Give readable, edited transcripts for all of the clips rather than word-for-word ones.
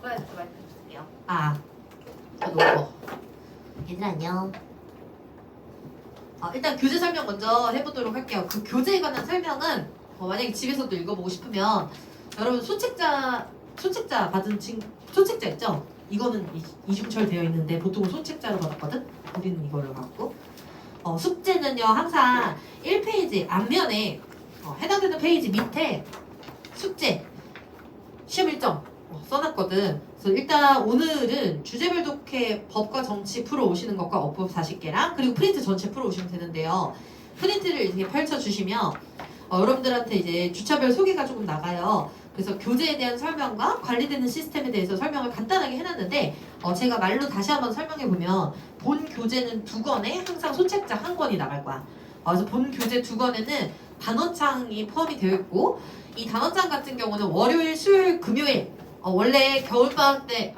그거에 대해서 말씀해 주세요. 저도 이거. 얘들 안녕. 일단 교재 설명 먼저 해보도록 할게요. 그 교재에 관한 설명은 만약에 집에서도 읽어보고 싶으면 여러분 소책자 받은 소책자 있죠? 이거는 이중철 되어 있는데 보통은 소책자로 받았거든? 우리는 이걸로 받고 숙제는요 항상 1페이지 앞면에 해당되는 페이지 밑에 숙제 시험 일정 써놨거든. 그래서 일단 오늘은 주제별 독해 법과 정치 풀어 오시는 것과 어법 40개랑 그리고 프린트 전체 풀어 오시면 되는데요. 프린트를 이렇게 펼쳐주시면 여러분들한테 이제 주차별 소개가 조금 나가요. 그래서 교재에 대한 설명과 관리되는 시스템에 대해서 설명을 간단하게 해놨는데 제가 말로 다시 한번 설명해보면 본 교재는 2권에 항상 소책자 1권이 나갈 거야. 그래서 본 교재 2권에는 단어창이 포함이 되어 있고 이 단어장 같은 경우는 월요일, 수요일, 금요일 원래 겨울방학 때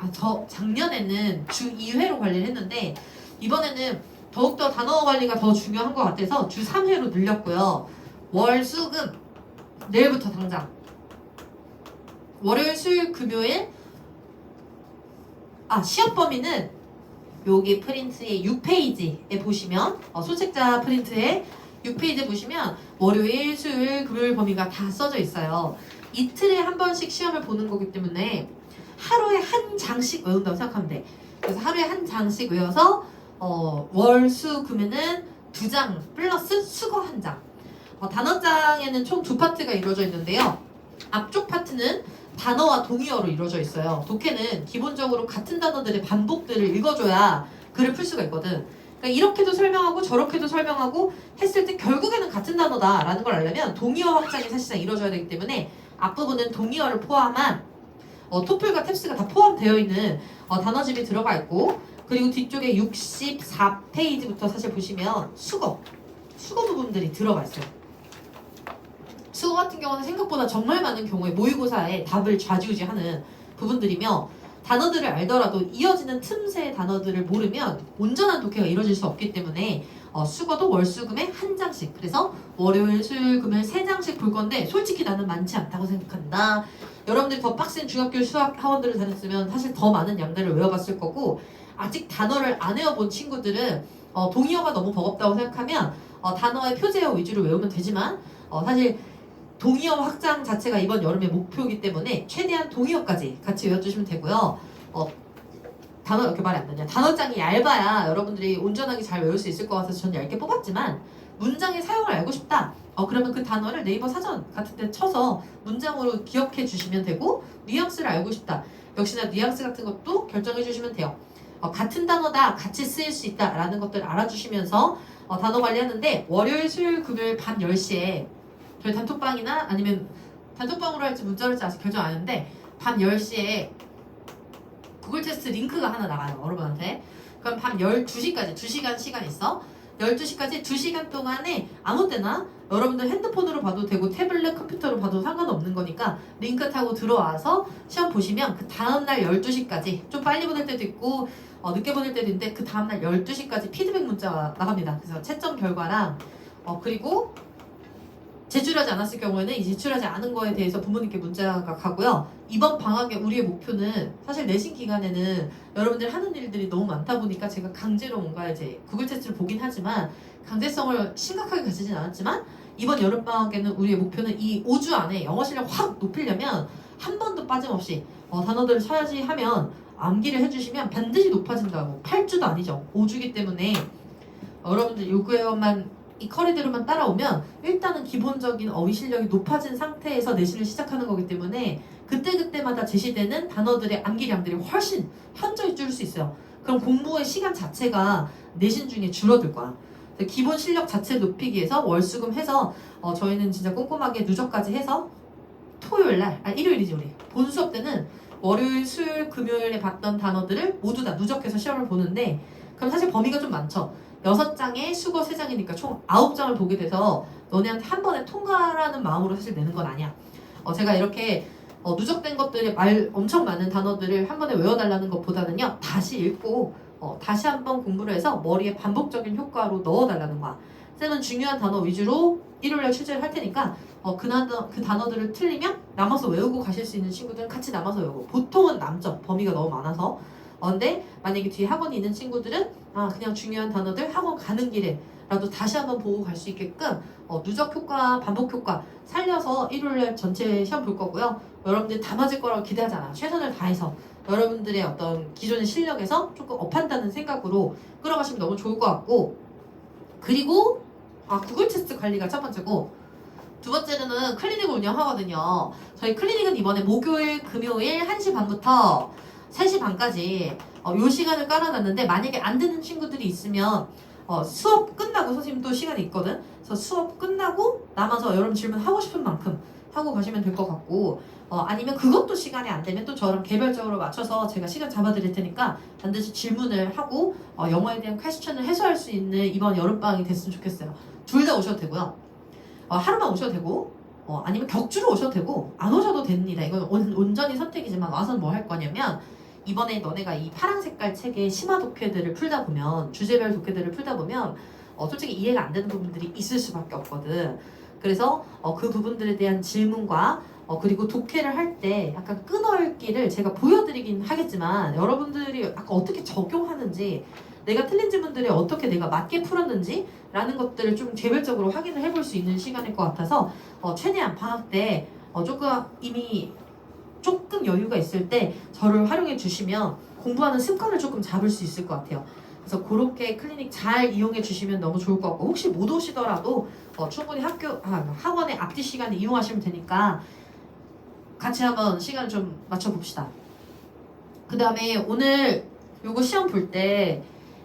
작년에는 주 2회로 관리를 했는데 이번에는 더욱더 단어 관리가 더 중요한 것 같아서 주 3회로 늘렸고요. 월, 수, 금 내일부터 당장 월요일, 수요일, 금요일 시험 범위는 여기 프린트의 6페이지에 보시면 소책자 프린트에 6페이지 보시면 월요일, 수요일, 금요일 범위가 다 써져 있어요. 이틀에 한 번씩 시험을 보는 거기 때문에 하루에 한 장씩 외운다고 생각하면 돼. 그래서 하루에 한 장씩 외워서 월, 수, 금에는 2장 플러스 수거 1장. 단어장에는 총 2파트가 이루어져 있는데요. 앞쪽 파트는 단어와 동의어로 이루어져 있어요. 독해는 기본적으로 같은 단어들의 반복들을 읽어줘야 글을 풀 수가 있거든. 그러니까 이렇게도 설명하고 저렇게도 설명하고 했을 때 결국에는 같은 단어다라는 걸 알려면 동의어 확장이 사실상 이루어져야 되기 때문에 앞부분은 동의어를 포함한 토플과 탭스가 다 포함되어 있는 단어집이 들어가 있고 그리고 뒤쪽에 64페이지부터 사실 보시면 수거 부분들이 들어가 있어요. 수거 같은 경우는 생각보다 정말 많은 경우에 모의고사에 답을 좌지우지하는 부분들이며 단어들을 알더라도 이어지는 틈새 단어들을 모르면 온전한 독해가 이루어질 수 없기 때문에 수거도 월수금에 1장씩 그래서 월요일, 수요일, 금요일 3장씩 볼 건데 솔직히 나는 많지 않다고 생각한다. 여러분들이 더 빡센 중학교 수학 학원들을 다녔으면 사실 더 많은 양들을 외워봤을 거고 아직 단어를 안 외워본 친구들은 동의어가 너무 버겁다고 생각하면 단어의 표제어 위주로 외우면 되지만 사실 동의어 확장 자체가 이번 여름의 목표이기 때문에 최대한 동의어까지 같이 외워주시면 되고요. 단어 이렇게 말이 안 되냐? 단어장이 얇아야 여러분들이 온전하게 잘 외울 수 있을 것 같아서 저는 얇게 뽑았지만 문장의 사용을 알고 싶다. 그러면 그 단어를 네이버 사전 같은 데 쳐서 문장으로 기억해 주시면 되고 뉘앙스를 알고 싶다. 역시나 뉘앙스 같은 것도 결정해 주시면 돼요. 같은 단어다 같이 쓰일 수 있다라는 것들 알아주시면서 단어 관리하는데 월요일, 수요일, 금요일 밤 10시에 저희 단톡방이나 아니면 단톡방으로 할지 문자로 할지 아직 결정 안 했는데 밤 10시에 구글 테스트 링크가 하나 나가요 여러분한테. 그럼 밤 12시까지 2시간 시간 있어. 12시까지 2시간 동안에 아무 때나 여러분들 핸드폰으로 봐도 되고 태블릿 컴퓨터로 봐도 상관없는 거니까 링크 타고 들어와서 시험 보시면 그 다음날 12시까지 좀 빨리 보낼 때도 있고 늦게 보낼 때도 있는데 그 다음날 12시까지 피드백 문자가 나갑니다. 그래서 채점 결과랑 그리고 제출하지 않았을 경우에는 이 제출하지 않은 거에 대해서 부모님께 문자가 가고요. 이번 방학에 우리의 목표는 사실 내신 기간에는 여러분들 하는 일들이 너무 많다 보니까 제가 강제로 뭔가 이제 구글 테스트를 보긴 하지만 강제성을 심각하게 가지진 않았지만 이번 여름방학에는 우리의 목표는 이 5주 안에 영어 실력 확 높이려면 한 번도 빠짐없이 단어들을 쳐야지 하면 암기를 해주시면 반드시 높아진다고. 8주도 아니죠. 5주기 때문에 여러분들 요구에만 이 커리대로만 따라오면 일단은 기본적인 어휘 실력이 높아진 상태에서 내신을 시작하는 거기 때문에 그때그때마다 제시되는 단어들의 암기량들이 훨씬 현저히 줄을 수 있어요. 그럼 공부의 시간 자체가 내신 중에 줄어들 거야. 기본 실력 자체를 높이기 위해서 월수금 해서 저희는 진짜 꼼꼼하게 누적까지 해서 토요일날 일요일이지 우리 본 수업 때는 월요일, 수요일, 금요일에 봤던 단어들을 모두 다 누적해서 시험을 보는데 그럼 사실 범위가 좀 많죠. 6장에 수거 3장이니까 총 9장을 보게 돼서 너네한테 한 번에 통과라는 마음으로 사실 내는 건 아니야. 제가 이렇게 누적된 것들이 엄청 많은 단어들을 한 번에 외워달라는 것보다는요. 다시 읽고 다시 한번 공부를 해서 머리에 반복적인 효과로 넣어달라는 거야. 쌤은 중요한 단어 위주로 일요일에 출제를 할 테니까 그 단어들을 틀리면 남아서 외우고 가실 수 있는 친구들은 같이 남아서 외우고 보통은 남죠. 범위가 너무 많아서. 근데 만약에 뒤에 학원이 있는 친구들은 그냥 중요한 단어들 학원 가는 길에라도 다시 한번 보고 갈 수 있게끔 누적 효과, 반복 효과 살려서 일요일에 전체 시험 볼 거고요. 여러분들 다 맞을 거라고 기대하지 않아요. 최선을 다해서 여러분들의 어떤 기존의 실력에서 조금 업한다는 생각으로 끌어가시면 너무 좋을 것 같고, 그리고 구글 테스트 관리가 첫 번째고, 두 번째는 클리닉을 운영하거든요. 저희 클리닉은 이번에 목요일, 금요일 1시 반부터 3시 반까지 요 시간을 깔아놨는데, 만약에 안 되는 친구들이 있으면 수업 끝나고, 선생님 또 시간이 있거든. 그래서 수업 끝나고 남아서 여러분 질문 하고 싶은 만큼 하고 가시면 될 것 같고, 아니면 그것도 시간이 안 되면 또 저랑 개별적으로 맞춰서 제가 시간 잡아드릴 테니까 반드시 질문을 하고 영어에 대한 퀘스천을 해소할 수 있는 이번 여름방학이 됐으면 좋겠어요. 둘 다 오셔도 되고요. 하루만 오셔도 되고, 아니면 격주로 오셔도 되고, 안 오셔도 됩니다. 이건 온전히 선택이지만 와서는 뭐 할 거냐면, 이번에 너네가 이 파란 색깔 책의 심화 독해들을 풀다 보면, 주제별 독해들을 풀다 보면 솔직히 이해가 안 되는 부분들이 있을 수밖에 없거든. 그래서 그 부분들에 대한 질문과 그리고 독해를 할 때 약간 끈어읽기를 제가 보여드리긴 하겠지만, 여러분들이 약간 어떻게 적용하는지, 내가 틀린 질문들이 어떻게 내가 맞게 풀었는지 라는 것들을 좀 개별적으로 확인을 해볼 수 있는 시간일 것 같아서 최대한 방학 때 조금 이미 조금 여유가 있을 때 저를 활용해 주시면 공부하는 습관을 조금 잡을 수 있을 것 같아요. 그래서 그렇게 클리닉 잘 이용해 주시면 너무 좋을 것 같고, 혹시 못 오시더라도 충분히 학원의 앞뒤 시간을 이용하시면 되니까 같이 한번 시간 좀 맞춰봅시다. 그 다음에 오늘 요거 시험 볼 때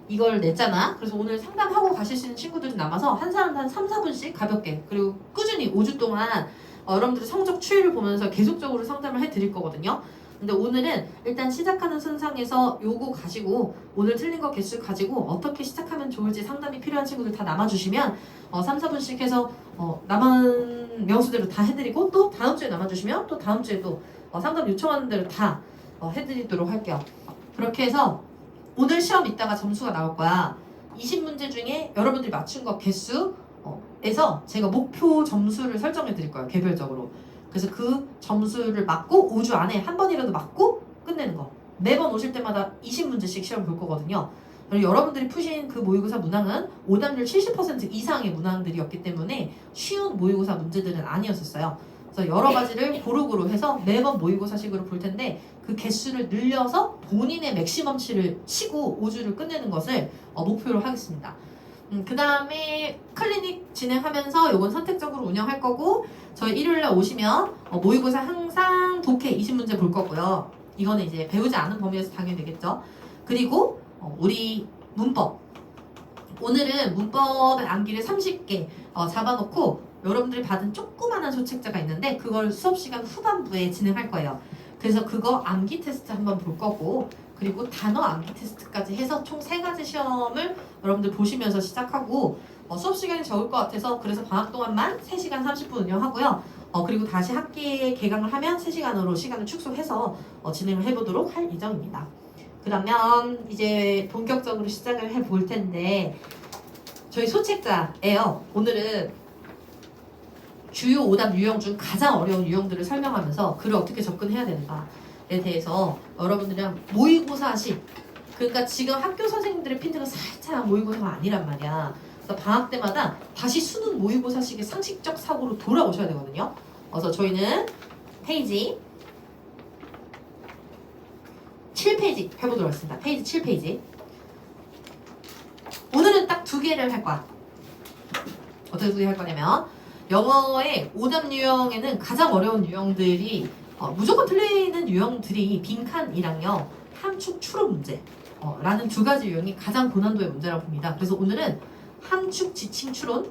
이걸 냈잖아. 그래서 오늘 상담하고 가실 수 있는 친구들이 남아서 한 사람 한 3, 4분씩 가볍게, 그리고 꾸준히 5주 동안 여러분들의 성적 추이를 보면서 계속적으로 상담을 해드릴 거거든요. 근데 오늘은 일단 시작하는 선상에서 요거 가지고, 오늘 틀린 거 개수 가지고 어떻게 시작하면 좋을지 상담이 필요한 친구들 다 남아주시면 3, 4분씩 해서 남은 명수대로 다 해드리고, 또 다음 주에 남아주시면 또 다음 주에도 상담 요청하는 대로 다 해드리도록 할게요. 그렇게 해서 오늘 시험 있다가 점수가 나올 거야. 20문제 중에 여러분들이 맞춘 거 개수에서 제가 목표 점수를 설정해 드릴 거예요. 개별적으로. 그래서 그 점수를 맞고 5주 안에 한 번이라도 맞고 끝내는 거. 매번 오실 때마다 20문제씩 시험 볼 거거든요. 그리고 여러분들이 푸신 그 모의고사 문항은 오답률 70% 이상의 문항들이었기 때문에 쉬운 모의고사 문제들은 아니었었어요. 그래서 여러 가지를 고루고루 해서 매번 모의고사식으로 볼 텐데, 그 개수를 늘려서 본인의 맥시멈치를 치고 5주를 끝내는 것을 목표로 하겠습니다. 그 다음에 클리닉 진행하면서 요건 선택적으로 운영할 거고, 저희 일요일에 오시면 모의고사 항상 독해 20문제 볼 거고요. 이거는 이제 배우지 않은 범위에서 당연히 되겠죠. 그리고 우리 문법, 오늘은 문법의 암기를 30개 잡아놓고 여러분들이 받은 조그만한 소책자가 있는데, 그걸 수업시간 후반부에 진행할 거예요. 그래서 그거 암기 테스트 한번 볼 거고, 그리고 단어 암기 테스트까지 해서 총 3가지 시험을 여러분들 보시면서 시작하고, 수업시간이 적을 것 같아서 그래서 방학 동안만 3시간 30분 운영하고요. 그리고 다시 학기에 개강을 하면 3시간으로 시간을 축소해서 진행을 해보도록 할 예정입니다. 그러면 이제 본격적으로 시작을 해볼 텐데, 저희 소책자예요. 오늘은 주요 오답 유형 중 가장 어려운 유형들을 설명하면서 글을 어떻게 접근해야 되는가에 대해서 여러분들이랑 모의고사식, 그러니까 지금 학교 선생님들의 핀트가 살짝 모의고사가 아니란 말이야. 그래서 방학 때마다 다시 수능 모의고사식의 상식적 사고로 돌아오셔야 되거든요. 그래서 저희는 페이지 7페이지 해보도록 하겠습니다. 페이지 7페이지. 오늘은 딱 2개를 할 거야. 어떻게 2개 할 거냐면, 영어의 오답 유형에는 가장 어려운 유형들이 무조건 틀리는 유형들이 빈칸이랑요, 함축 추론 문제 라는 2가지 유형이 가장 고난도의 문제라고 봅니다. 그래서 오늘은 함축 지칭 추론,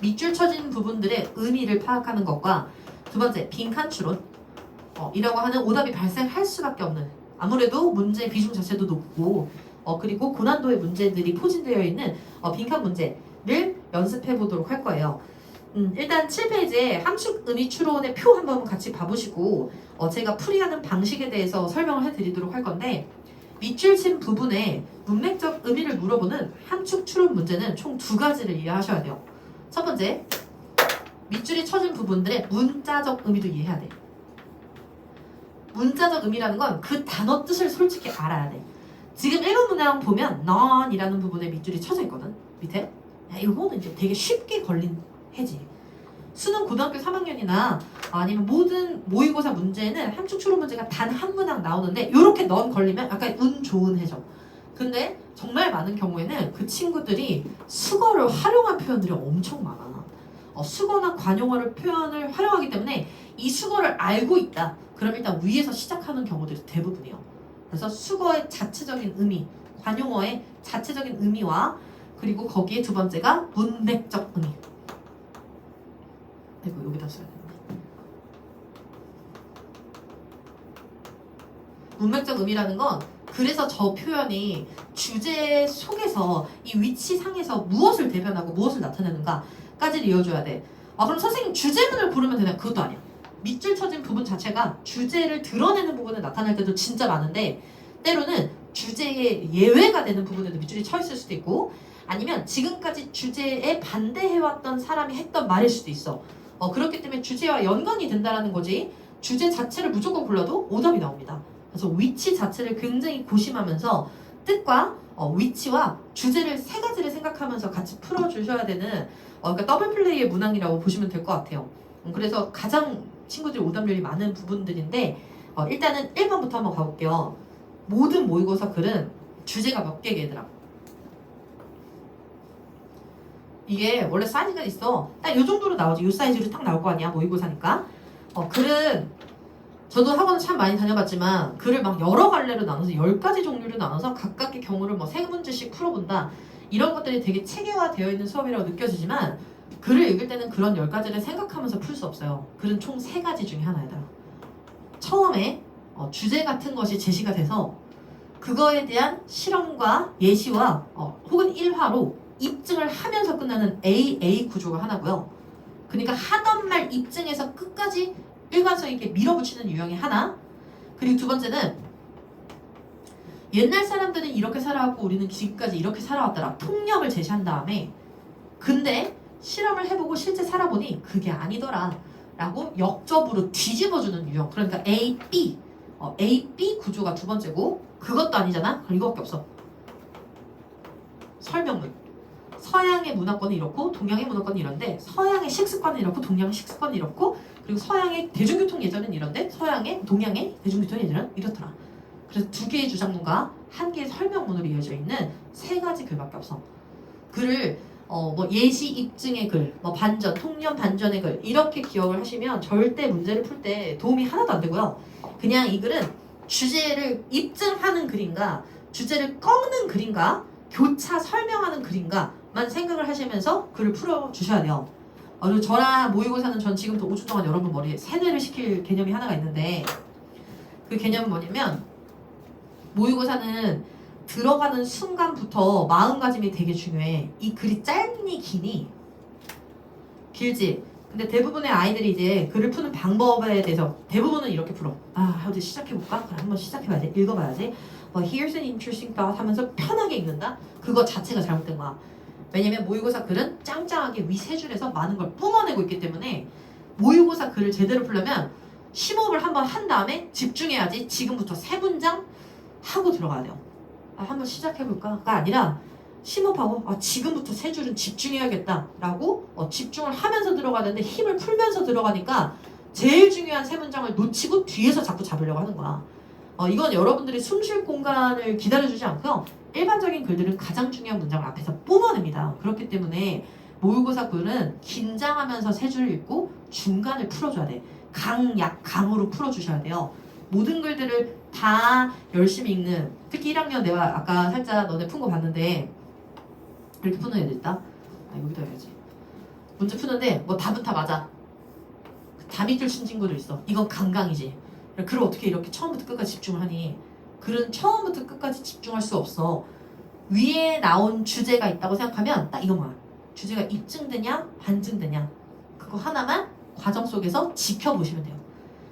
밑줄 쳐진 부분들의 의미를 파악하는 것과, 두 번째 빈칸 추론 이라고 하는 오답이 발생할 수밖에 없는, 아무래도 문제 비중 자체도 높고 그리고 고난도의 문제들이 포진되어 있는 빈칸 문제를 연습해 보도록 할 거예요. 일단 7페이지에 함축 의미 추론의 표 한번 같이 봐보시고 제가 풀이하는 방식에 대해서 설명을 해드리도록 할 건데, 밑줄 친 부분에 문맥적 의미를 물어보는 함축 추론 문제는 총 2가지를 이해하셔야 돼요. 첫 번째, 밑줄이 쳐진 부분들의 문자적 의미도 이해해야 돼. 문자적 의미라는 건 그 단어 뜻을 솔직히 알아야 돼. 지금 1번 문장 보면 non이라는 부분에 밑줄이 쳐져 있거든. 밑에. 야, 이거는 이제 되게 쉽게 걸린 해지. 수능 고등학교 3학년이나 아니면 모든 모의고사 문제는 함축 추론 문제가 단 한 문항 나오는데 이렇게 넌 걸리면 약간 운 좋은 해죠. 근데 정말 많은 경우에는 그 친구들이 수거를 활용한 표현들이 엄청 많아. 수거나 관용어를 표현을 활용하기 때문에 이 수거를 알고 있다. 그럼 일단 위에서 시작하는 경우들이 대부분이에요. 그래서 수거의 자체적인 의미, 관용어의 자체적인 의미와 그리고 거기에 두 번째가 문맥적 의미. 아이고 여기다 써야 되는데. 문맥적 의미라는 건 그래서 저 표현이 주제 속에서 이 위치상에서 무엇을 대변하고 무엇을 나타내는가까지를 이어줘야 돼. 그럼 선생님 주제문을 고르면 되나? 그것도 아니야. 밑줄 쳐진 부분 자체가 주제를 드러내는 부분을 나타낼 때도 진짜 많은데 때로는 주제에 예외가 되는 부분에도 밑줄이 쳐 있을 수도 있고 아니면 지금까지 주제에 반대해왔던 사람이 했던 말일 수도 있어. 그렇기 때문에 주제와 연관이 된다라는 거지 주제 자체를 무조건 골라도 오답이 나옵니다. 그래서 위치 자체를 굉장히 고심하면서 뜻과 위치와 주제를 세 가지를 생각하면서 같이 풀어주셔야 되는 그러니까 더블 플레이의 문항이라고 보시면 될 것 같아요. 그래서 가장 친구들이 오답률이 많은 부분들인데 일단은 1번부터 한번 가볼게요. 모든 모의고사 글은 주제가 몇 개 얘들아? 이게 원래 사이즈가 있어. 딱 이 정도로 나오지. 이 사이즈로 딱 나올 거 아니야 모의고사니까. 글은 저도 학원 참 많이 다녀봤지만 글을 막 여러 갈래로 나눠서 10가지 종류로 나눠서 각각의 경우를 뭐 3문제씩 풀어본다. 이런 것들이 되게 체계화되어 있는 수업이라고 느껴지지만 글을 읽을 때는 그런 10가지를 생각하면서 풀 수 없어요. 글은 총 3가지 중에 하나이다. 처음에 주제 같은 것이 제시가 돼서 그거에 대한 실험과 예시와 혹은 일화로 입증을 하면서 끝나는 AA 구조가 하나고요. 그러니까 하던 말 입증해서 끝까지 일관성 있게 밀어붙이는 유형이 하나. 그리고 두 번째는 옛날 사람들은 이렇게 살아왔고 우리는 지금까지 이렇게 살아왔더라. 통념을 제시한 다음에 근데 실험을 해보고 실제 살아보니 그게 아니더라 라고 역접으로 뒤집어주는 유형. 그러니까 A, B A, B 구조가 두 번째고 그것도 아니잖아? 그럼 이거밖에 없어. 설명문. 서양의 문화권은 이렇고 동양의 문화권은 이런데 서양의 식습관은 이렇고 동양의 식습관은 이렇고 그리고 서양의 대중교통 예절은 이런데 동양의 대중교통 예절은 이렇더라. 그래서 2개의 주장문과 1개의 설명문으로 이어져 있는 3가지 글밖에 없어. 글을 뭐 예시 입증의 글, 뭐 반전, 통념 반전의 글 이렇게 기억을 하시면 절대 문제를 풀 때 도움이 하나도 안 되고요. 그냥 이 글은 주제를 입증하는 글인가 주제를 꺾는 글인가 교차 설명하는 글인가만 생각을 하시면서 글을 풀어주셔야 돼요. 그리고 저랑 모의고사는 전 지금부터 5주 동안 여러분 머리에 세뇌를 시킬 개념이 하나가 있는데 그 개념은 뭐냐면 모의고사는 들어가는 순간부터 마음가짐이 되게 중요해. 이 글이 짧니 기니? 길지? 근데 대부분의 아이들이 이제 글을 푸는 방법에 대해서 대부분은 이렇게 풀어. 어디 시작해볼까? 그럼 한번 시작해봐야지. 읽어봐야지. Here's an interesting thought 하면서 편하게 읽는다? 그거 자체가 잘못된 거야. 왜냐면 모의고사 글은 짱짱하게 위 3줄에서 많은 걸 뿜어내고 있기 때문에 모의고사 글을 제대로 풀려면 심호흡을 한번 한 다음에 집중해야지. 지금부터 3문장 하고 들어가야 돼요. 한번 시작해볼까가 아니라 심호흡하고 지금부터 3줄은 집중해야겠다 라고 집중을 하면서 들어가야 되는데 힘을 풀면서 들어가니까 제일 중요한 3문장을 놓치고 뒤에서 자꾸 잡으려고 하는 거야. 이건 여러분들이 숨 쉴 공간을 기다려주지 않고요. 일반적인 글들은 가장 중요한 문장을 앞에서 뿜어냅니다. 그렇기 때문에 모의고사 글은 긴장하면서 3줄을 읽고 중간을 풀어줘야 돼. 강으로 풀어주셔야 돼요. 모든 글들을 다 열심히 읽는 특히 1학년 내가 아까 살짝 너네 푼 거 봤는데 이렇게 푸는 애들 있다? 여기다 해야지. 문제 푸는데 뭐 답은 다 맞아. 다 밑줄 친 친구들 있어. 이건 강강이지. 글을 어떻게 이렇게 처음부터 끝까지 집중을 하니? 글은 처음부터 끝까지 집중할 수 없어. 위에 나온 주제가 있다고 생각하면 딱 이것만. 주제가 입증되냐 반증되냐 그거 하나만 과정 속에서 지켜보시면 돼요.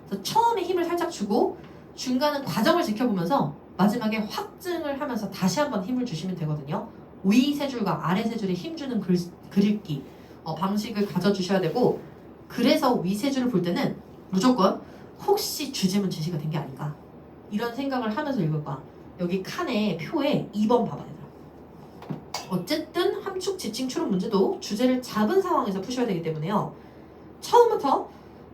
그래서 처음에 힘을 살짝 주고 중간은 과정을 지켜보면서 마지막에 확증을 하면서 다시 한번 힘을 주시면 되거든요. 위 3줄과 아래 3줄에 힘주는 글읽기 방식을 가져주셔야 되고 그래서 위세주를 볼 때는 무조건 혹시 주제문 제시가 된 게 아닌가 이런 생각을 하면서 읽을 거야. 여기 칸의 표에 2번 봐봐 얘들아. 어쨌든 함축 지칭 추론 문제도 주제를 잡은 상황에서 푸셔야 되기 때문에요. 처음부터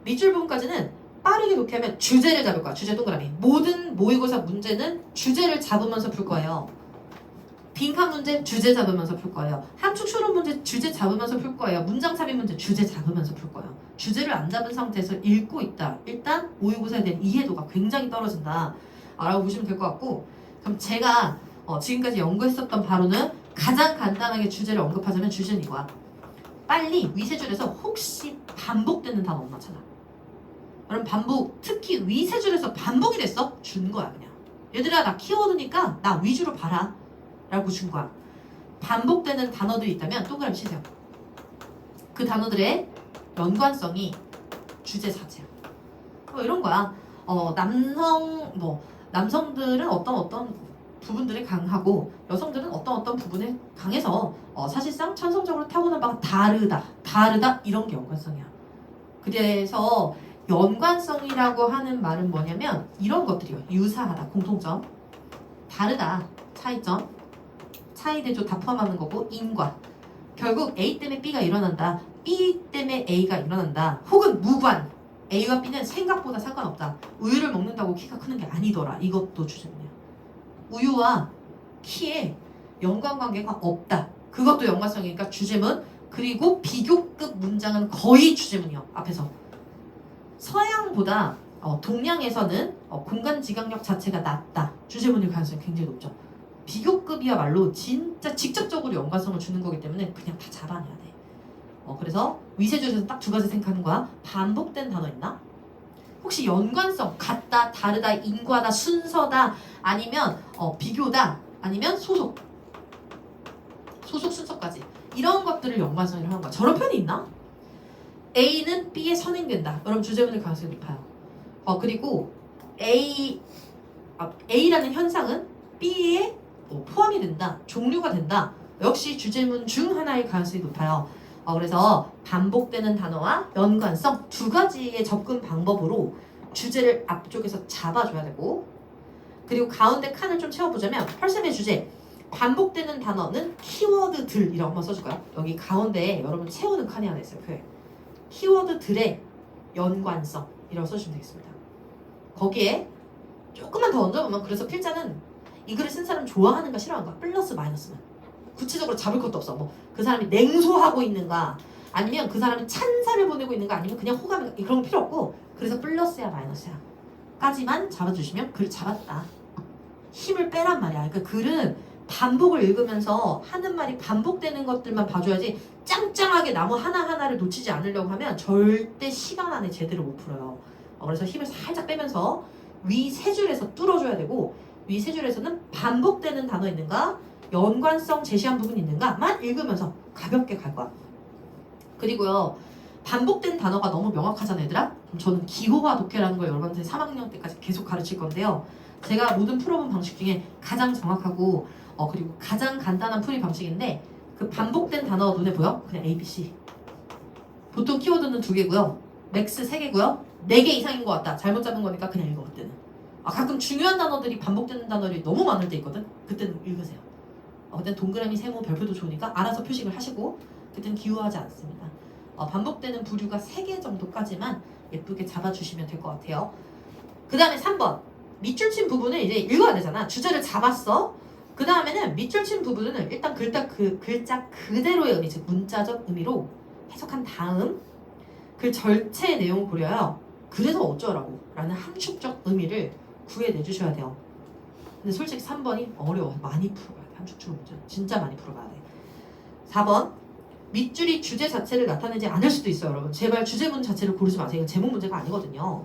밑줄 부분까지는 빠르게 놓게 하면 주제를 잡을 거야. 주제 동그라미. 모든 모의고사 문제는 주제를 잡으면서 풀 거예요. 빈칸 문제 주제 잡으면서 풀 거예요. 함축 추론 문제 주제 잡으면서 풀 거예요. 문장 삽입 문제 주제 잡으면서 풀 거예요. 주제를 안 잡은 상태에서 읽고 있다. 일단 모의고사에 대한 이해도가 굉장히 떨어진다 라고 보시면 될 것 같고, 그럼 제가 지금까지 연구했었던 바로는 가장 간단하게 주제를 언급하자면 주제는 이거야. 빨리 위세줄에서 혹시 반복되는 단어 없나 찾아. 그럼 반복, 특히 위세줄에서 반복이 됐어? 준 거야 그냥. 얘들아 나 키워드니까 나 위주로 봐라 라고 준 거야. 반복되는 단어들이 있다면 동그라미 치세요. 그 단어들의 연관성이 주제 자체야. 이런 거야. 남성들은 어떤 부분들이 강하고 여성들은 어떤 부분에 강해서 사실상 천성적으로 타고난 바가 다르다 이런 게 연관성이야. 그래서 연관성이라고 하는 말은 뭐냐면 이런 것들이요. 유사하다, 공통점, 다르다, 차이점, 차이대조 다 포함하는 거고, 인과 결국 A 때문에 B가 일어난다, B 때문에 A가 일어난다, 혹은 무관 A와 B는 생각보다 상관없다. 우유를 먹는다고 키가 크는 게 아니더라. 이것도 주제문이야. 우유와 키에 연관관계가 없다. 그것도 연관성이니까 주제문. 그리고 비교급 문장은 거의 주제문이요. 앞에서 서양보다 동양에서는 공간 지각력 자체가 낮다. 주제문일 가능성이 굉장히 높죠. 비교급이야말로 진짜 직접적으로 연관성을 주는 거기 때문에 그냥 다 잡아내야 돼. 그래서 위세줄에서 딱 두 가지 생각하는 거야. 반복된 단어 있나? 혹시 연관성, 같다, 다르다, 인과다, 순서다, 아니면 비교다, 아니면 소속 순서까지 이런 것들을 연관성이라고 하는 거야. 저런 표현이 있나? A는 B에 선행된다. 여러분 주제문일 가능성이 높아요. 그리고 A라는 현상은 B에 포함이 된다, 종류가 된다. 역시 주제문 중 하나일 가능성이 높아요. 그래서 반복되는 단어와 연관성 두 가지의 접근 방법으로 주제를 앞쪽에서 잡아줘야 되고, 그리고 가운데 칸을 좀 채워보자면 펄쌤의 주제 반복되는 단어는 키워드들이라고 한번 써줄까요? 여기 가운데에 여러분 채우는 칸이 하나 있어요. 표에 키워드들의 연관성이라고 써주시면 되겠습니다. 거기에 조금만 더 얹어보면, 그래서 필자는 이 글을 쓴 사람 좋아하는가 싫어하는가, 플러스 마이너스만, 구체적으로 잡을 것도 없어. 그 사람이 냉소하고 있는가, 아니면 그 사람이 찬사를 보내고 있는가, 아니면 그냥 호감인가, 그런 거 필요 없고, 그래서 플러스야 마이너스야 까지만 잡아주시면 글 잡았다. 힘을 빼란 말이야. 그러니까 글은 반복을 읽으면서 하는 말이 반복되는 것들만 봐줘야지, 짱짱하게 나무 하나하나를 놓치지 않으려고 하면 절대 시간 안에 제대로 못 풀어요. 그래서 힘을 살짝 빼면서 위 세 줄에서 뚫어줘야 되고, 위 세 줄에서는 반복되는 단어 있는가, 연관성 제시한 부분이 있는가만 읽으면서 가볍게 갈 거야. 그리고요, 반복된 단어가 너무 명확하잖아요 얘들아. 그럼 저는 기호와 독해라는 걸 여러분한테 3학년 때까지 계속 가르칠 건데요, 제가 모든 풀어본 방식 중에 가장 정확하고 그리고 가장 간단한 풀이 방식인데, 그 반복된 단어 눈에 보여? 그냥 A, B, C. 보통 키워드는 2개고요 맥스 3개고요 4개 이상인 것 같다, 잘못 잡은 거니까 그냥 읽어. 그때는 가끔 중요한 단어들이 반복되는 단어들이 너무 많을 때 있거든. 그때는 읽으세요. 그때는 동그라미, 세모, 별표도 좋으니까 알아서 표식을 하시고, 그때는 기호하지 않습니다. 반복되는 부류가 3개 정도까지만 예쁘게 잡아주시면 될 것 같아요. 그 다음에 3번 밑줄 친 부분을 이제 읽어야 되잖아. 주제를 잡았어. 그 다음에는 밑줄 친 부분을 일단 글자 그대로의 의미, 즉 문자적 의미로 해석한 다음 그 전체의 내용을 고려요. 그래서 어쩌라고 라는 함축적 의미를 구해내주셔야 돼요. 근데 솔직히 3번이 어려워. 많이 풀어봐야 돼. 함축 추론 문제 진짜 많이 풀어봐야 돼. 4번 밑줄이 주제 자체를 나타내지 않을 수도 있어요. 여러분 제발 주제문 자체를 고르지 마세요. 이건 제목 문제가 아니거든요.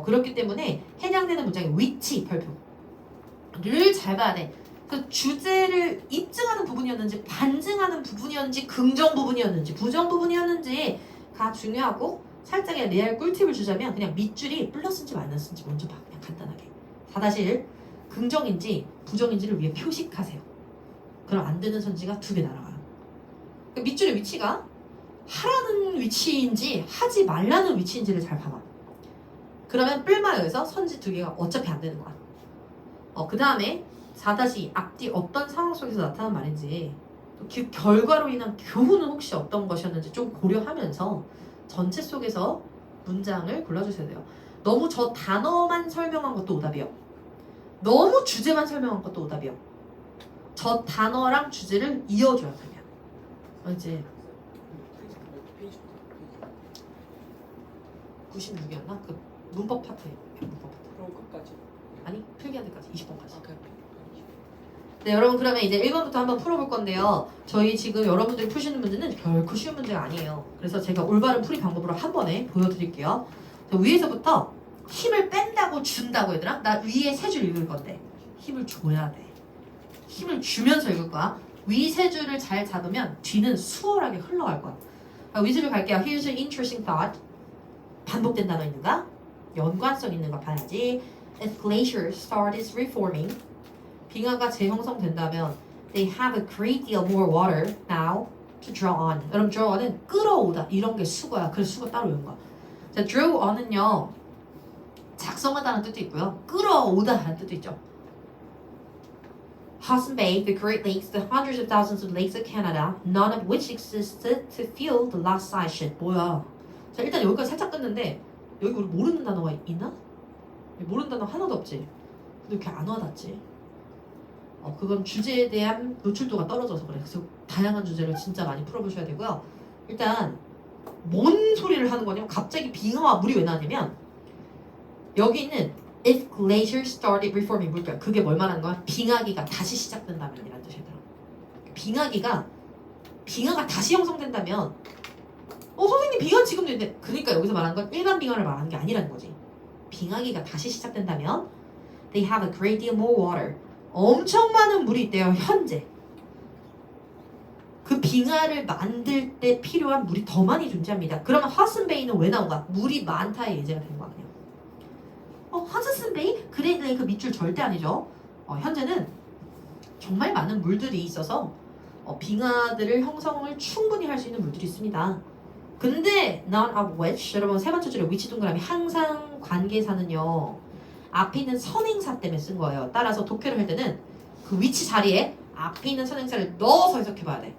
그렇기 때문에 해당되는 문장의 위치, 별표를 잘 봐야 돼. 그 주제를 입증하는 부분이었는지, 반증하는 부분이었는지, 긍정 부분이었는지, 부정 부분이었는지가 중요하고, 살짝의 레알 꿀팁을 주자면 그냥 밑줄이 플러스인지 마이너스인지 먼저 봐. 그냥 간단하게 4-1 긍정인지 부정인지를 위에 표식하세요. 그럼 안 되는 선지가 2개 날아가요. 그 밑줄의 위치가 하라는 위치인지 하지 말라는 위치인지를 잘 봐봐. 그러면 뿔마여에서 선지 두 개가 어차피 안 되는 거야. 그 다음에 4-2 앞뒤 어떤 상황 속에서 나타난 말인지 또 그 결과로 인한 교훈은 혹시 어떤 것이었는지 좀 고려하면서 전체 속에서 문장을 골라주셔야 돼요. 너무 저 단어만 설명한 것도 오답이요. 너무 주제만 설명한 것도 오답이요. 저 단어랑 주제를 이어줘야 돼요. 이제 96이었나? 그 문법 파트에 문법 파트. 그럼 끝까지. 아니 필기한 데까지 20번까지. 그냥 네, 여러분 그러면 이제 1번부터 한번 풀어볼 건데요. 저희 지금 여러분들이 푸시는 문제는 결코 쉬운 문제가 아니에요. 그래서 제가 올바른 풀이 방법으로 한 번에 보여드릴게요. 자, 위에서부터 힘을 뺀다고 준다고 얘들아. 나 위에 세 줄 읽을 건데 힘을 줘야 돼. 힘을 주면서 읽을 거야. 위 세 줄을 잘 잡으면 뒤는 수월하게 흘러갈 거야. 자, 위 세 줄 갈게요. Here's an interesting thought. 반복된 단어 있는가? 연관성 있는 거 봐야지. If glaciers started reforming, 빙하가 재형성된다면 they have a great deal more water now to draw on. 여러분 draw on은 끌어오다 이런 게 수거야. 그래서 수거 따로 외운 거야. 자, draw on은요 작성하다는 뜻도 있고요, 끌어오다라는 뜻도 있죠. Hudson Bay, the Great Lakes, the hundreds of thousands of lakes of Canada, none of which existed to fill the last ice sheet. 뭐야? 자, 일단 여기까지 살짝 끊는데 여기 우리 모르는 단어가 있나? 모르는 단어 하나도 없지. 근데 이렇게 안 와닿지? 그건 주제에 대한 노출도가 떨어져서 그래. 그래서 다양한 주제를 진짜 많이 풀어보셔야 되고요. 일단 뭔 소리를 하는 거냐면 갑자기 빙하와 물이 왜 나냐면 여기 있는 if glaciers started reforming 뭘까요? 그게 뭘 말하는 거야? 빙하기가 다시 시작된다면 이라는 뜻이더라. 빙하가 다시 형성된다면 선생님 빙하 지금도 있는데 그러니까 여기서 말하는 건 일반 빙하를 말하는 게 아니라는 거지. 빙하기가 다시 시작된다면 they have a great deal more water. 엄청 많은 물이 있대요. 현재 그 빙하를 만들 때 필요한 물이 더 많이 존재합니다. 그러면 하슨베이는 왜 나온가? 물이 많다의 예제가 되는 거 아니에요? 하슨베이? 그레이트 레이크 밑줄 절대 아니죠. 현재는 정말 많은 물들이 있어서 빙하들을 형성을 충분히 할 수 있는 물들이 있습니다. 근데 none of which, 여러분 세 번째 줄에 위치 동그라미 항상 관계사는요 앞에 있는 선행사 때문에 쓴 거예요. 따라서 독해를 할 때는 그 위치 자리에 앞에 있는 선행사를 넣어서 해석해봐야 돼.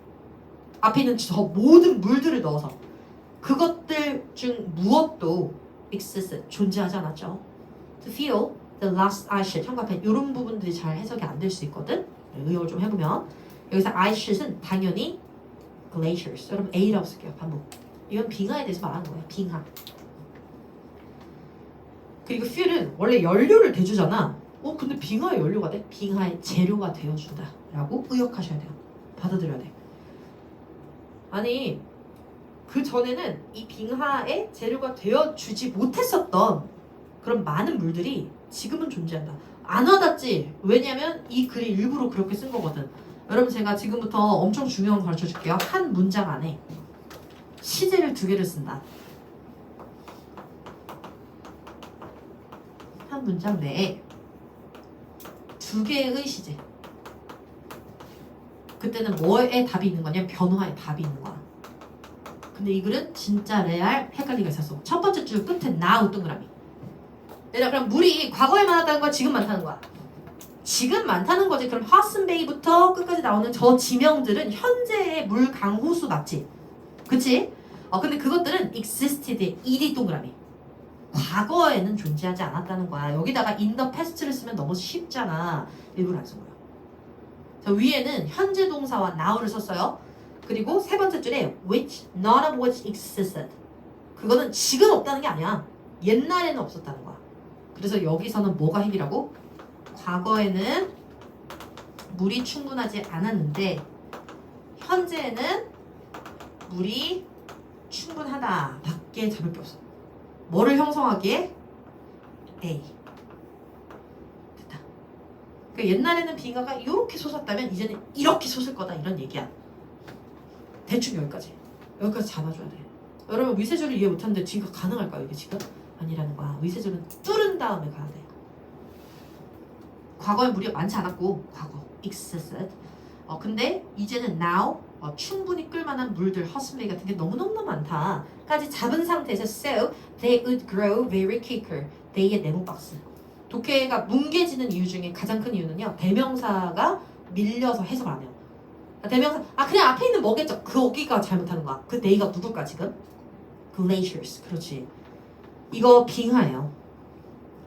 앞에 있는 저 모든 물들을 넣어서. 그것들 중 무엇도 exist, 존재하지 않았죠. To fill the last ice sheet. 현관펜 이런 부분들이 잘 해석이 안 될 수 있거든. 의역을 좀 해보면 여기서 ice sheet은 당연히 glaciers. 여러분 A라고 쓸게요. 반복. 이건 빙하에 대해서 말하는 거예요. 빙하. 그리고 fuel은 원래 연료를 대주잖아. 근데 빙하의 연료가 돼? 빙하의 재료가 되어준다 라고 의역하셔야 돼요. 받아들여야 돼. 아니 그 전에는 이 빙하의 재료가 되어주지 못했었던 그런 많은 물들이 지금은 존재한다. 안 와닿지? 왜냐면 이 글이 일부러 그렇게 쓴 거거든. 여러분 제가 지금부터 엄청 중요한 거 가르쳐 줄게요. 한 문장 안에 시제를 2개를 쓴다. 한 문장 내에 2개의 시제. 그때는 뭐에 답이 있는 거냐? 변화에 답이 있는 거야. 근데 이 글은 진짜 레알 헷갈리가 있었어. 첫 번째 줄 끝에 now 동그라미. 얘들아 그럼 물이 과거에 많았다는 거야? 지금 많다는 거야? 지금 많다는 거지. 그럼 하슨베이부터 끝까지 나오는 저 지명들은 현재의 물 강호수 맞지? 그치? 근데 그것들은 existed, ed 동그라미. 과거에는 존재하지 않았다는 거야. 여기다가 in the past를 쓰면 너무 쉽잖아. 일부러 안 쓴 거야. 자, 위에는 현재 동사와 now를 썼어요. 그리고 세 번째 줄에 which, none of which existed. 그거는 지금 없다는 게 아니야. 옛날에는 없었다는 거야. 그래서 여기서는 뭐가 핵이라고? 과거에는 물이 충분하지 않았는데 현재는 물이 충분하다 밖에 잡을 게 없어. 뭐를 형성하기에? A. 됐다. 그러니까 옛날에는 빙하가 이렇게 솟았다면 이제는 이렇게 솟을 거다 이런 얘기야. 대충 여기까지 잡아줘야 돼. 여러분 위세줄을 이해 못하는데 지금 가능할까요? 이게 지금? 아니라는 거야. 위세줄은 뚫은 다음에 가야 돼. 과거에 물이 많지 않았고 과거 existed. 근데 이제는 now 충분히 끌만한 물들, 허스메이 같은 게 너무너무 많다 까지 잡은 상태에서 so they would grow very quicker. they의 네모 박스. 독해가 뭉개지는 이유 중에 가장 큰 이유는요. 대명사가 밀려서 해석을 안 해요. 대명사 그냥 앞에 있는 뭐겠죠. 거기가 잘못하는 거야. 그 they가 누굴까 지금? glaciers. 그렇지. 이거 빙하예요.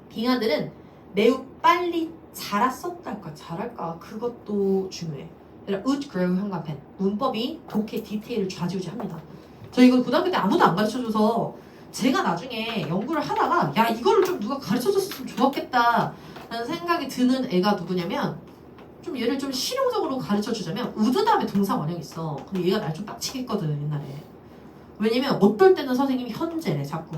빙하들은 매우 빨리 자랐었달까 자랄까 그것도 중요해. would grow 현관펜. 문법이 독해 디테일을 좌지우지합니다. 저 이거 고등학교 때 아무도 안 가르쳐줘서 제가 나중에 연구를 하다가 야 이거를 좀 누가 가르쳐줬으면 좋았겠다 라는 생각이 드는 애가 누구냐면 좀 얘를 좀 실용적으로 가르쳐주자면 우드 다음에 동사 원형이 있어. 근데 얘가 날 좀 빡치게 했거든 옛날에. 왜냐면 어떨 때는 선생님이 현재래 자꾸.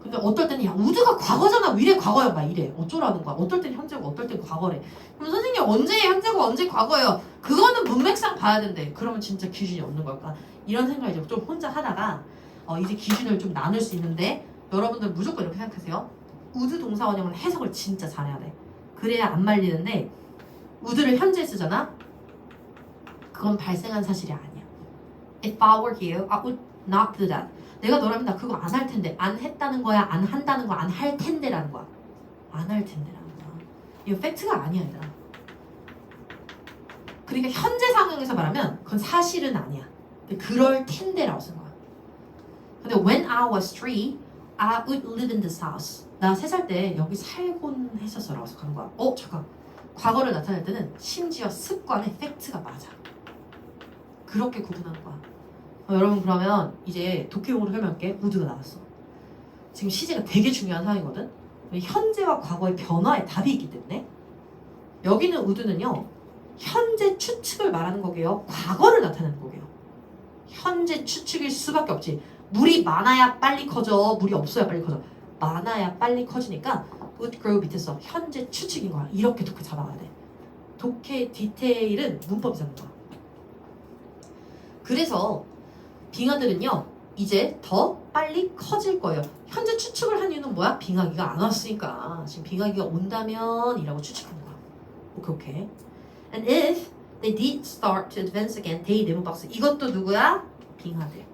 근데 어떨 때는 야 우드가 과거잖아 미래 과거야 막 이래. 어쩌라는 거야. 어떨 땐 현재고 어떨 땐 과거래. 그럼 선생님 언제 현재고 언제 과거예요. 그거는 문맥상 봐야 된대. 그러면 진짜 기준이 없는 걸까. 이런 생각을 이제 좀 혼자 하다가 이제 기준을 좀 나눌 수 있는데 여러분들 무조건 이렇게 생각하세요. 우드 동사 원형은 해석을 진짜 잘해야 돼. 그래야 안 말리는데 우드를 현재 쓰잖아. 그건 발생한 사실이 아니야. If I were you, I would not do that. 내가 너라면 나 그거 안 할 텐데. 안 했다는 거야? 안 한다는 거야? 안 할 텐데라는 거야. 안 할 텐데라는 거야. 이거 팩트가 아니야 얘들아. 그러니까 현재 상황에서 말하면 그건 사실은 아니야. 그럴 텐데라고 쓴 거야. 근데 when I was 3, I would live in this house. 나 3살 때 여기 살곤 했었어 라고 하는 거야. 잠깐. 과거를 나타낼 때는 심지어 습관의 팩트가 맞아. 그렇게 구분하는 거야. 여러분 그러면 이제 독해용어로 설명할게. 우드가 나왔어. 지금 시제가 되게 중요한 상황이거든. 현재와 과거의 변화에 답이 있기 때문에 여기는 우드는요. 현재 추측을 말하는 거게요. 과거를 나타내는 거게요. 현재 추측일 수밖에 없지. 물이 많아야 빨리 커져. 물이 없어야 빨리 커져. 많아야 빨리 커지니까 would grow 밑에서 현재 추측인 거야. 이렇게 독해 잡아가야 돼. 독해 디테일은 문법이 잡는 거야. 그래서 빙하들은요. 이제 더 빨리 커질 거예요. 현재 추측을 한 이유는 뭐야? 빙하기가 안 왔으니까. 지금 빙하기가 온다면 이라고 추측하는 거야. 오케이. And if they did start to advance again, they 네모 박스. 이것도 누구야? 빙하들.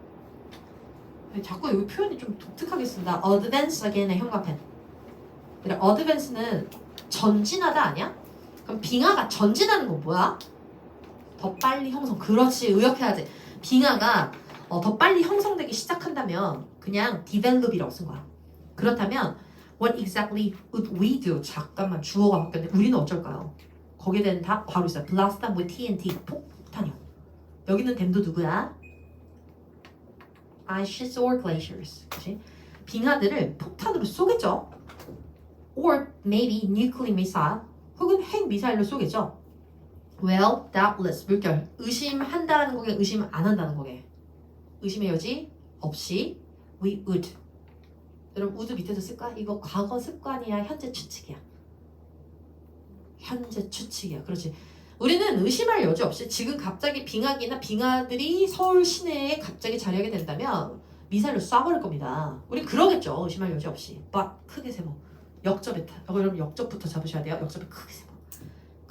자꾸 여기 표현이 좀 독특하게 쓴다. advance again의 현관펜. advance는 전진하다 아니야? 그럼 빙하가 전진하는 건 뭐야? 더 빨리 형성. 그렇지. 의역해야지. 빙하가 더 빨리 형성되기 시작한다면 그냥 develop이라고 쓴 거야. 그렇다면 what exactly would we do? 잠깐만 주어가 바뀌었는데 우리는 어쩔까요? 거기에 대한 답 바로 있어요. blast them with TNT. 폭탄이요. 여기는 댐도 누구야? ices or glaciers. 그치? 빙하들을 폭탄으로 쏘겠죠. or maybe nuclear missile. 혹은 핵 미사일로 쏘겠죠. well, doubtless. 물결. 의심한다라는 거게 의심 안 한다는 거게. 의심의 여지 없이 we would. 여러분 would 밑에서 쓸까? 이거 과거 습관이야 현재 추측이야. 현재 추측이야. 그렇지. 우리는 의심할 여지 없이 지금 갑자기 빙하기나 빙하들이 서울 시내에 갑자기 자리하게 된다면 미사일로 쏴버릴 겁니다. 우린 그러겠죠. 의심할 여지 없이. 크게 세모. 역접에 여러분 역접부터 잡으셔야 돼요. 역접에 크게 세모.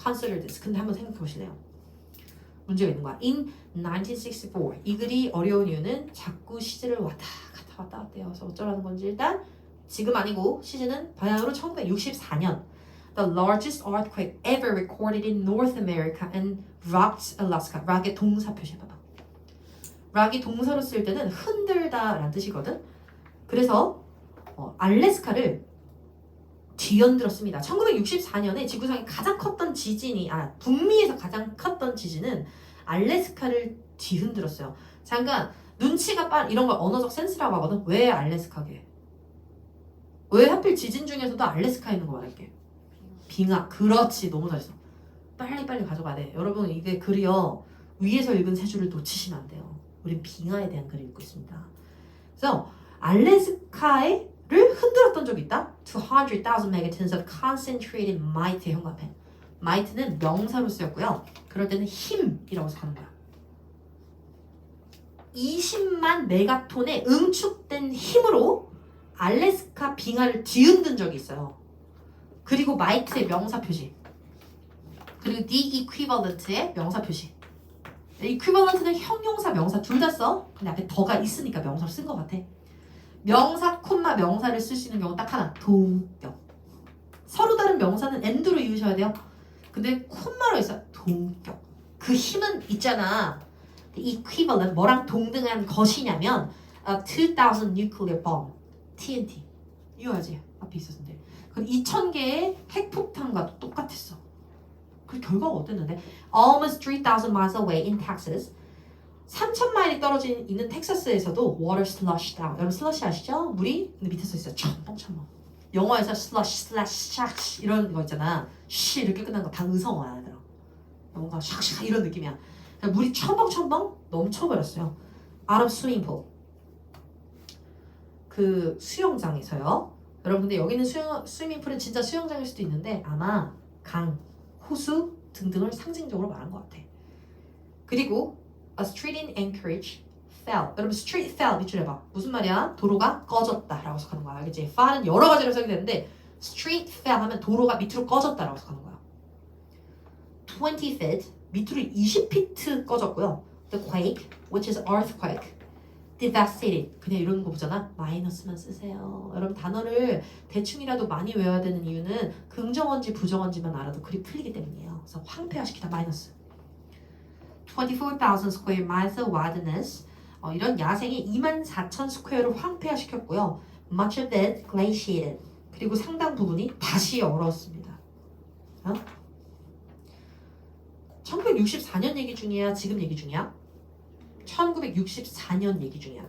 Consider this. 근데 한번 생각해 보실래요? 문제가 있는 거야. In 1964. 이 글이 어려운 이유는 자꾸 시제를 왔다 갔다 해서 어쩌라는 건지 일단 지금 아니고 시제는 바야흐로 1964년 The largest earthquake ever recorded in North America and rocked Alaska. rock의 동사 표시해봐봐. rock이 동사로 쓸 때는 흔들다 라는 뜻이거든. 그래서 알래스카를 뒤흔들었습니다. 1964년에 지구상에 가장 컸던 지진이 북미에서 가장 컸던 지진은 알래스카를 뒤흔들었어요. 잠깐 눈치가 이런 걸 언어적 센스라고 하거든. 왜 알래스카게? 왜 하필 지진 중에서도 알래스카에 있는 거 말할게. 빙하. 그렇지. 너무 잘했어. 빨리 가져가야 돼. 여러분 이게 글이요. 위에서 읽은 세 줄을 놓치시면 안 돼요. 우린 빙하에 대한 글을 읽고 있습니다. 그래서 알래스카를 흔들었던 적이 있다. 200,000 megatons of concentrated might 현관펜. might는 명사로 쓰였고요. 그럴 때는 힘이라고 생각하는 거야. 20만 메가톤의 응축된 힘으로 알래스카 빙하를 뒤흔든 적이 있어요. 그리고 might의 명사 표시. 그리고 the equivalent의 명사 표시. equivalent는 형용사, 명사 둘 다 써. 근데 앞에 더가 있으니까 명사를 쓴 것 같아. 명사, 콤마 명사를 쓸 수 있는 경우 딱 하나. 동격. 서로 다른 명사는 and로 이으셔야 돼요. 근데 콤마로 있어. 동격. 그 힘은 있잖아. equivalent 뭐랑 동등한 것이냐면 a 2000 nuclear bomb. TNT. 이해하지? 앞에 있었는데. 그건 2000개의 핵폭탄과 똑같았어. 그 결과가 어땠는데? Almost 3,000 miles away in Texas. 3,000마일이 떨어진 있는 텍사스에서도 water slushed out. 여러분 슬러시 아시죠? 물이 근데 밑에 써 있어요. 첨벙첨벙. 영어에서 slush, slash, shash 이런 거 있잖아. 쉬 이렇게 끝난 거 다 의성어야 얘들아. 뭔가 샥샥 이런 느낌이야. 물이 첨벙첨벙 넘쳐버렸어요. Out of swimming pool. 그 수영장에서요. 여러분 근데 여기는 스위밍풀은 진짜 수영장일 수도 있는데 아마 강, 호수 등등을 상징적으로 말한 것 같아. 그리고 a street in Anchorage fell. 여러분 street fell 밑줄 해봐. 무슨 말이야? 도로가 꺼졌다라고 해석하는 거야. 알겠지? fall은 여러 가지로 해석이 되는데 street fell 하면 도로가 밑으로 꺼졌다라고 해석하는 거야. 20 feet 밑으로 20피트 꺼졌고요. The quake, which is earthquake, devastated. 그냥 이런 거 보잖아. 마이너스만 쓰세요. 여러분 단어를 대충이라도 많이 외워야 되는 이유는 긍정어인지 부정어인지만 알아도 글이 풀리기 때문이에요. 그래서 황폐화시키다 마이너스. 24,000 square miles of wilderness. 이런 야생이 24,000 스퀘어를 황폐화시켰고요. Much of it glaciated. 그리고 상당 부분이 다시 얼었습니다. 1964년 얘기 중이야? 지금 얘기 중이야? 1964년 얘기 중이야.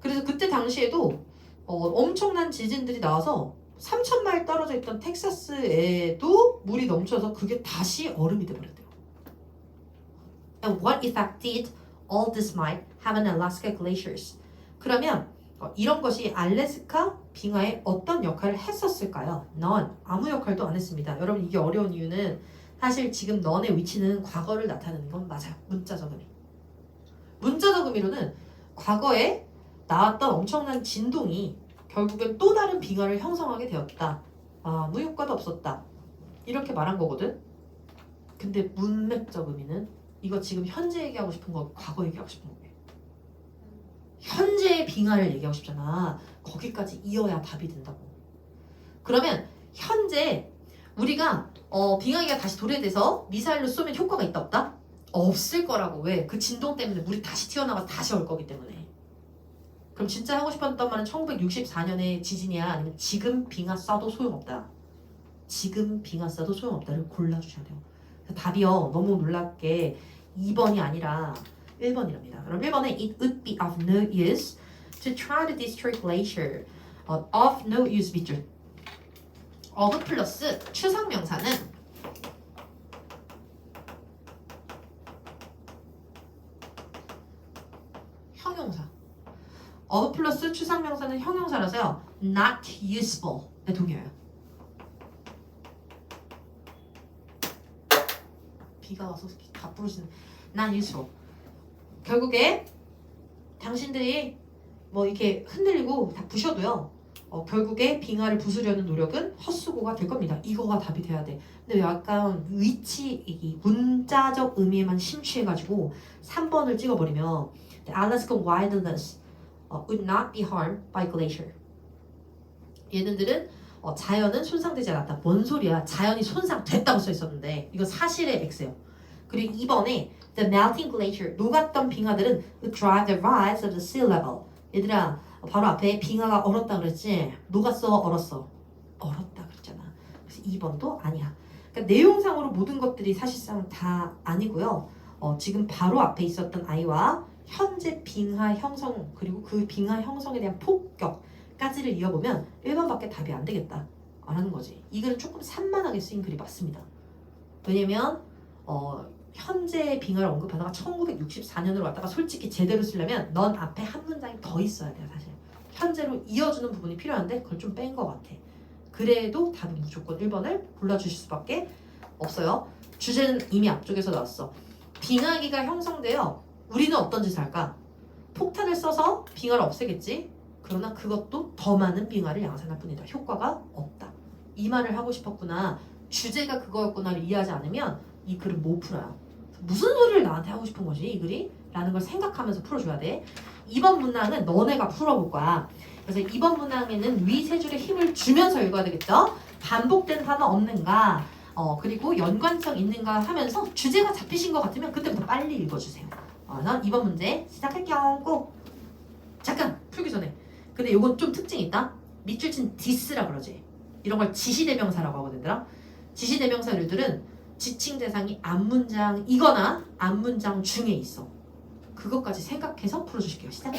그래서 그때 당시에도 엄청난 지진들이 나와서 3,000마일 떨어져 있던 텍사스에도 물이 넘쳐서 그게 다시 얼음이 돼버렸대요. And what effect did all this might have on Alaska glaciers? 그러면 이런 것이 알래스카 빙하에 어떤 역할을 했었을까요? None. 아무 역할도 안 했습니다. 여러분 이게 어려운 이유는 사실 지금 넌의 위치는 과거를 나타내는 건 맞아요. 문자적 의미. 문자적 의미로는 과거에 나왔던 엄청난 진동이 결국엔 또 다른 빙하를 형성하게 되었다. 아무 효과도 없었다. 이렇게 말한 거거든. 근데 문맥적 의미는 이거 지금 현재 얘기하고 싶은 거 과거 얘기하고 싶은 거예요. 현재의 빙하를 얘기하고 싶잖아. 거기까지 이어야 답이 된다고. 그러면 현재 우리가 빙하기가 다시 도래돼서 미사일로 쏘면 효과가 있다 없다? 없을 거라고. 왜? 그 진동 때문에 물이 다시 튀어나와서 다시 올 거기 때문에. 그럼 진짜 하고 싶었던 말은 1964년의 지진이야? 아니면 지금 빙하 쏴도 소용없다? 지금 빙하 쏴도 소용없다를 골라주셔야 돼요. 답이요. 너무 놀랍게 2번이 아니라 1번이랍니다. 그럼 1번에 It would be of no use to try to destroy glacier. of no use 밑줄. of 플러스 추상명사는 형용사. of 플러스 추상명사는 형용사라서요. not useful에 동의해요. 비가 와서 다 부르시는 not useful. 결국에 당신들이 뭐 이렇게 흔들리고 다 부셔도요. 결국에 빙하를 부수려는 노력은 헛수고가 될 겁니다. 이거가 답이 돼야 돼. 근데 약간 위치, 이 문자적 의미에만 심취해가지고 3번을 찍어버리면 The Alaskan wilderness would not be harmed by glacier. 얘네들은 자연은 손상되지 않았다. 뭔 소리야? 자연이 손상됐다고 써 있었는데 이거 사실의 X예요. 그리고 2번에 The melting glacier, 녹았던 빙하들은 would drive the rise of the sea level. 얘들아, 바로 앞에 빙하가 얼었다 그랬지? 녹았어, 얼었어? 얼었다 그랬잖아. 그래서 2번도 아니야. 그러니까 내용상으로 모든 것들이 사실상 다 아니고요. 지금 바로 앞에 있었던 아이와 현재 빙하 형성 그리고 그 빙하 형성에 대한 폭격까지를 이어보면 1번밖에 답이 안 되겠다 라는 거지. 이 글은 조금 산만하게 쓰인 글이 맞습니다. 왜냐면 현재 빙하를 언급하다가 1964년으로 왔다가 솔직히 제대로 쓰려면 넌 앞에 한 문장이 더 있어야 돼요. 사실 현재로 이어주는 부분이 필요한데 그걸 좀 뺀 것 같아. 그래도 답은 무조건 1번을 골라주실 수밖에 없어요. 주제는 이미 앞쪽에서 나왔어. 빙하기가 형성되어 우리는 어떤 짓을 할까? 폭탄을 써서 빙하를 없애겠지? 그러나 그것도 더 많은 빙하를 양산할 뿐이다. 효과가 없다. 이 말을 하고 싶었구나. 주제가 그거였구나를 이해하지 않으면 이 글은 못 풀어요. 무슨 소리를 나한테 하고 싶은 거지 이 글이? 라는 걸 생각하면서 풀어줘야 돼. 2번 문항은 너네가 풀어볼 거야. 그래서 2번 문항에는 위 세 줄에 힘을 주면서 읽어야 되겠죠? 반복된 단어 없는가, 그리고 연관성 있는가 하면서 주제가 잡히신 것 같으면 그때부터 빨리 읽어주세요. 그래서 2번 문제 시작할게요. 고! 잠깐! 풀기 전에. 근데 요건 좀 특징이 있다. 밑줄 친 this라 그러지. 이런 걸 지시대명사라고 하거든. 얘들아. 지시대명사류들은 지칭 대상이 앞문장이거나 앞문장 중에 있어. 그것까지 생각해서 풀어주실게요. 시작!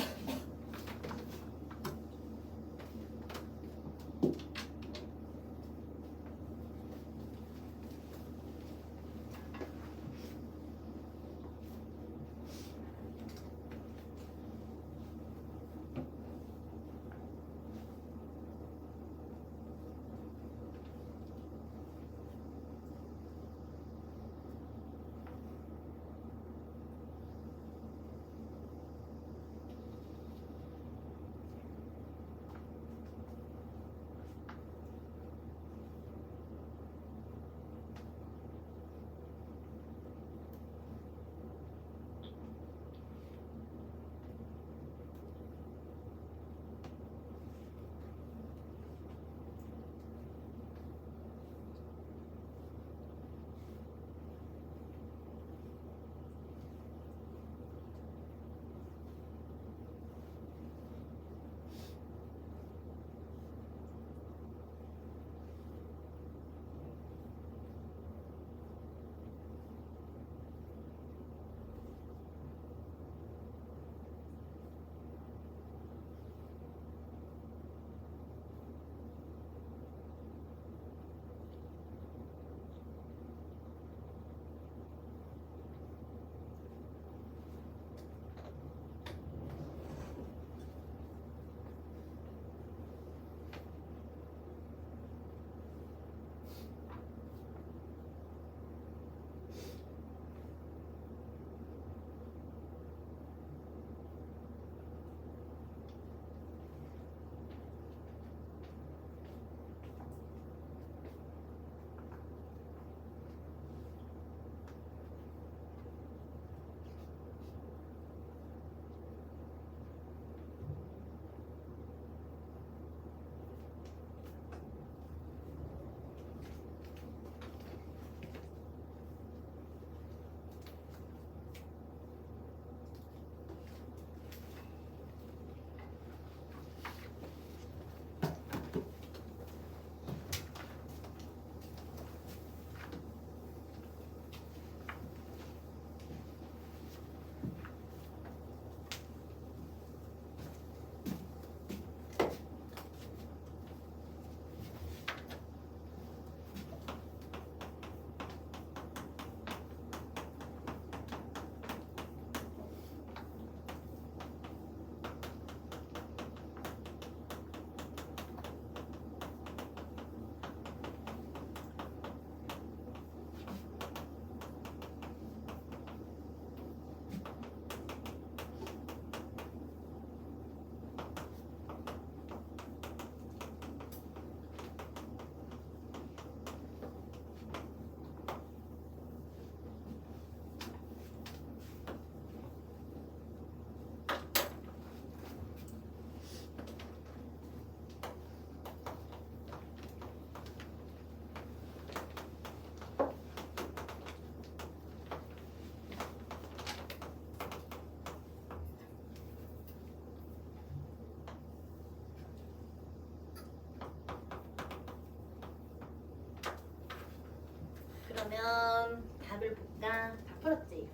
그러면 답을 볼까? 다 풀었지?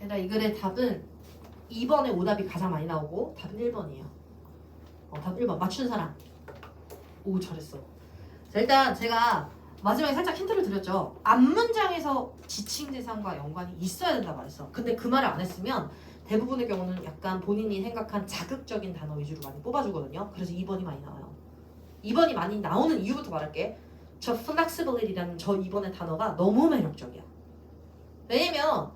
얘들아 이 글의 답은 2번에 오답이 가장 많이 나오고 답은 1번이에요. 답 1번 맞춘 사람. 오 잘했어. 자 일단 제가 마지막에 살짝 힌트를 드렸죠. 앞문장에서 지칭 대상과 연관이 있어야 된다 말했어. 근데 그 말을 안 했으면 대부분의 경우는 약간 본인이 생각한 자극적인 단어 위주로 많이 뽑아주거든요. 그래서 2번이 많이 나와요. 2번이 많이 나오는 이유부터 말할게. 저 flexibility라는 저 2번의 단어가 너무 매력적이야. 왜냐면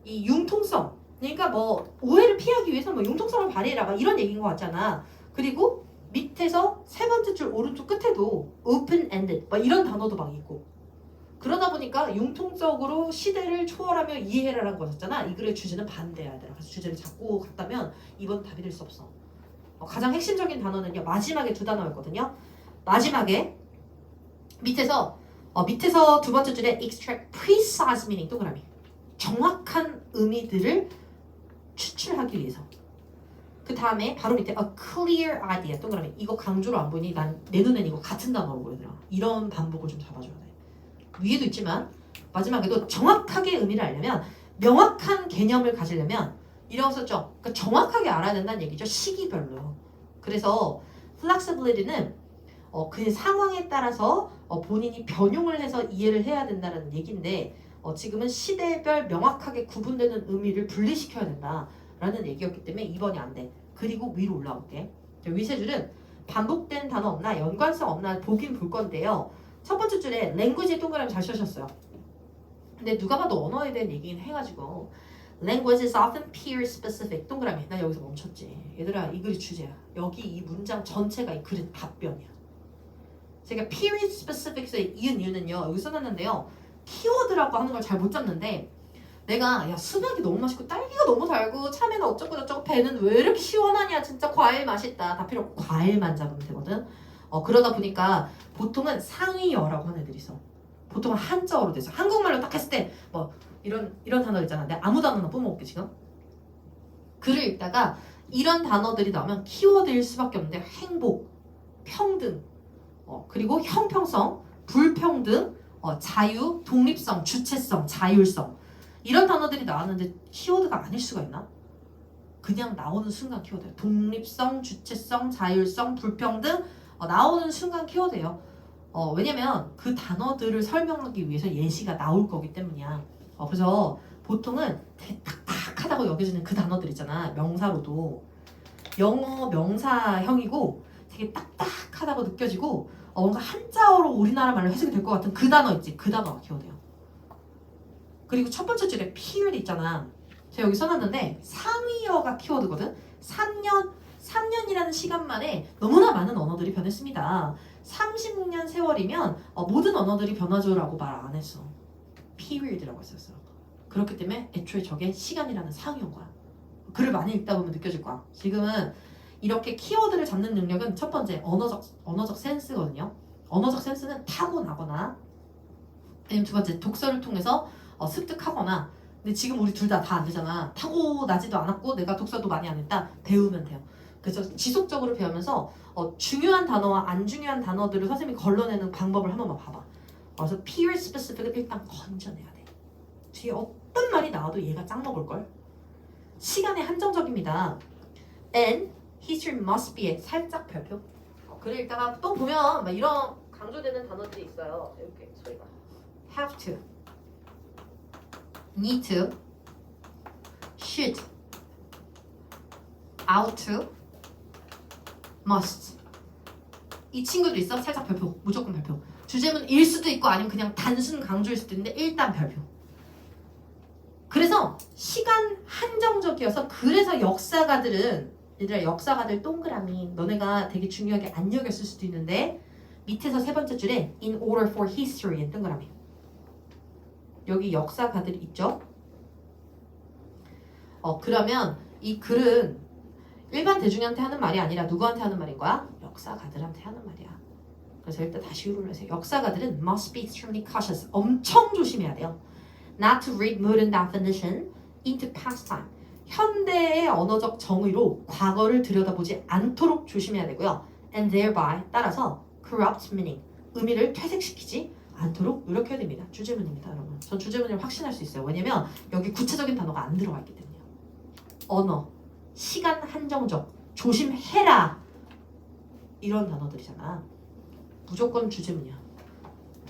이 융통성, 그러니까 뭐 오해를 피하기 위해서 뭐 융통성을 발휘해라 막 이런 얘기인 것 같잖아. 그리고 밑에서 세 번째 줄 오른쪽 끝에도 open-ended 막 이런 단어도 막 있고, 그러다 보니까 융통적으로 시대를 초월하며 이해해라라는 거였잖아. 이 글의 주제는 반대야 돼. 그래서 주제를 잡고 갔다면 이번 답이 될 수 없어. 가장 핵심적인 단어는요. 마지막에 두 단어였거든요. 마지막에 밑에서 두 번째 줄에 extract precise meaning 동그라미. 정확한 의미들을 추출하기 위해서. 그 다음에 바로 밑에 a clear idea 동그라미. 이거 강조로 안 보니 난 내 눈엔 이거 같은 단어로 보이더라. 이런 반복을 좀 잡아줘야 돼. 위에도 있지만 마지막에도 정확하게 의미를 알려면 명확한 개념을 가지려면 이라고 썼죠. 그러니까 정확하게 알아야 된다는 얘기죠. 시기별로. 그래서 flexibility는 그 상황에 따라서 본인이 변용을 해서 이해를 해야 된다는 얘기인데 지금은 시대별 명확하게 구분되는 의미를 분리시켜야 된다라는 얘기였기 때문에 2번이 안 돼. 그리고 위로 올라올게. 위 세 줄은 반복된 단어 없나 연관성 없나 보긴 볼 건데요. 첫 번째 줄에 language 동그라미 잘 쓰셨어요. 근데 누가 봐도 언어에 대한 얘기긴 해가지고 language is often peer specific 동그라미. 나 여기서 멈췄지. 얘들아 이 글이 주제야. 여기 이 문장 전체가 이 글의 답변이야. 제가 peer specific에 이은 이유는요. 여기 써놨는데요. 키워드라고 하는 걸 잘 못 잡는데 내가 야 수박이 너무 맛있고 딸기가 너무 달고 참외는 어쩌고 저쩌고 배는 왜 이렇게 시원하냐 진짜 과일 맛있다 다 필요 없고 과일만 잡으면 되거든. 그러다 보니까 보통은 상위어라고 하는 애들이 있어. 보통은 한자어로 돼서 한국말로 딱 했을 때 뭐 이런 단어 있잖아. 내가 아무 단어나 뿜어볼게 지금. 글을 읽다가 이런 단어들이 나오면 키워드일 수밖에 없는데 행복, 평등, 그리고 형평성, 불평등, 자유, 독립성, 주체성, 자율성 이런 단어들이 나왔는데 키워드가 아닐 수가 있나? 그냥 나오는 순간 키워드예요. 독립성, 주체성, 자율성, 불평등 나오는 순간 키워드예요. 왜냐면 그 단어들을 설명하기 위해서 예시가 나올 거기 때문이야. 그래서 보통은 되게 딱딱하다고 여겨지는 그 단어들 있잖아. 명사로도 영어 명사형이고 되게 딱딱하다고 느껴지고 뭔가 한자어로 우리나라 말로 해석이 될 것 같은 그 단어 있지. 그 단어가 키워드예요. 그리고 첫 번째 줄에 period 있잖아. 제가 여기 써놨는데 상위어가 키워드거든. 3년이라는 시간 만에 너무나 많은 언어들이 변했습니다. 36년 세월이면 모든 언어들이 변화죠라고 말 안 했어. period라고 했었어. 그렇기 때문에 애초에 저게 시간이라는 상위어인 거야. 글을 많이 읽다 보면 느껴질 거야. 지금은 이렇게 키워드를 잡는 능력은 첫 번째 언어적 센스거든요. 언어적 센스는 타고나거나 아니면 두 번째 독서를 통해서 습득하거나. 근데 지금 우리 둘 다 안 되잖아. 타고나지도 않았고 내가 독서도 많이 안 했다. 배우면 돼요. 그래서 지속적으로 배우면서 중요한 단어와 안 중요한 단어들을 선생님이 걸러내는 방법을 한 번만 봐봐. 그래서 peer specific을 일단 건져내야 돼. 뒤에 어떤 말이 나와도 얘가 짱 먹을걸. 시간에 한정적입니다. And history must be에 살짝 별표. 글을 읽다가 또 보면 막 이런 강조되는 단어들이 있어요. 이렇게 소리가 have to, need to, should, ought to, must. 이 친구도 있어. 살짝 별표. 무조건 별표. 주제문일 수도 있고 아니면 그냥 단순 강조일 수도 있는데 일단 별표. 그래서 시간 한정적이어서 그래서 얘들아 역사가들 동그라미 너네가 되게 중요하게 안 여겼을 수도 있는데 밑에서 세 번째 줄에 in order for history 동그라미. 여기 역사가들 있죠? 그러면 이 글은 일반 대중한테 하는 말이 아니라 누구한테 하는 말인 거야? 역사가들한테 하는 말이야. 그래서 일단 다시 위로 올려서 역사가들은 must be extremely cautious. 엄청 조심해야 돼요. Not to read modern definition into past time. 현대의 언어적 정의로 과거를 들여다보지 않도록 조심해야 되고요. And thereby 따라서 corrupt meaning. 의미를 퇴색시키지 않도록 노력해야 됩니다. 주제문입니다, 여러분. 전 주제문을 확신할 수 있어요. 왜냐면 여기 구체적인 단어가 안 들어가 있기 때문이에요. 언어, 시간 한정적, 조심해라. 이런 단어들이잖아. 무조건 주제문이야.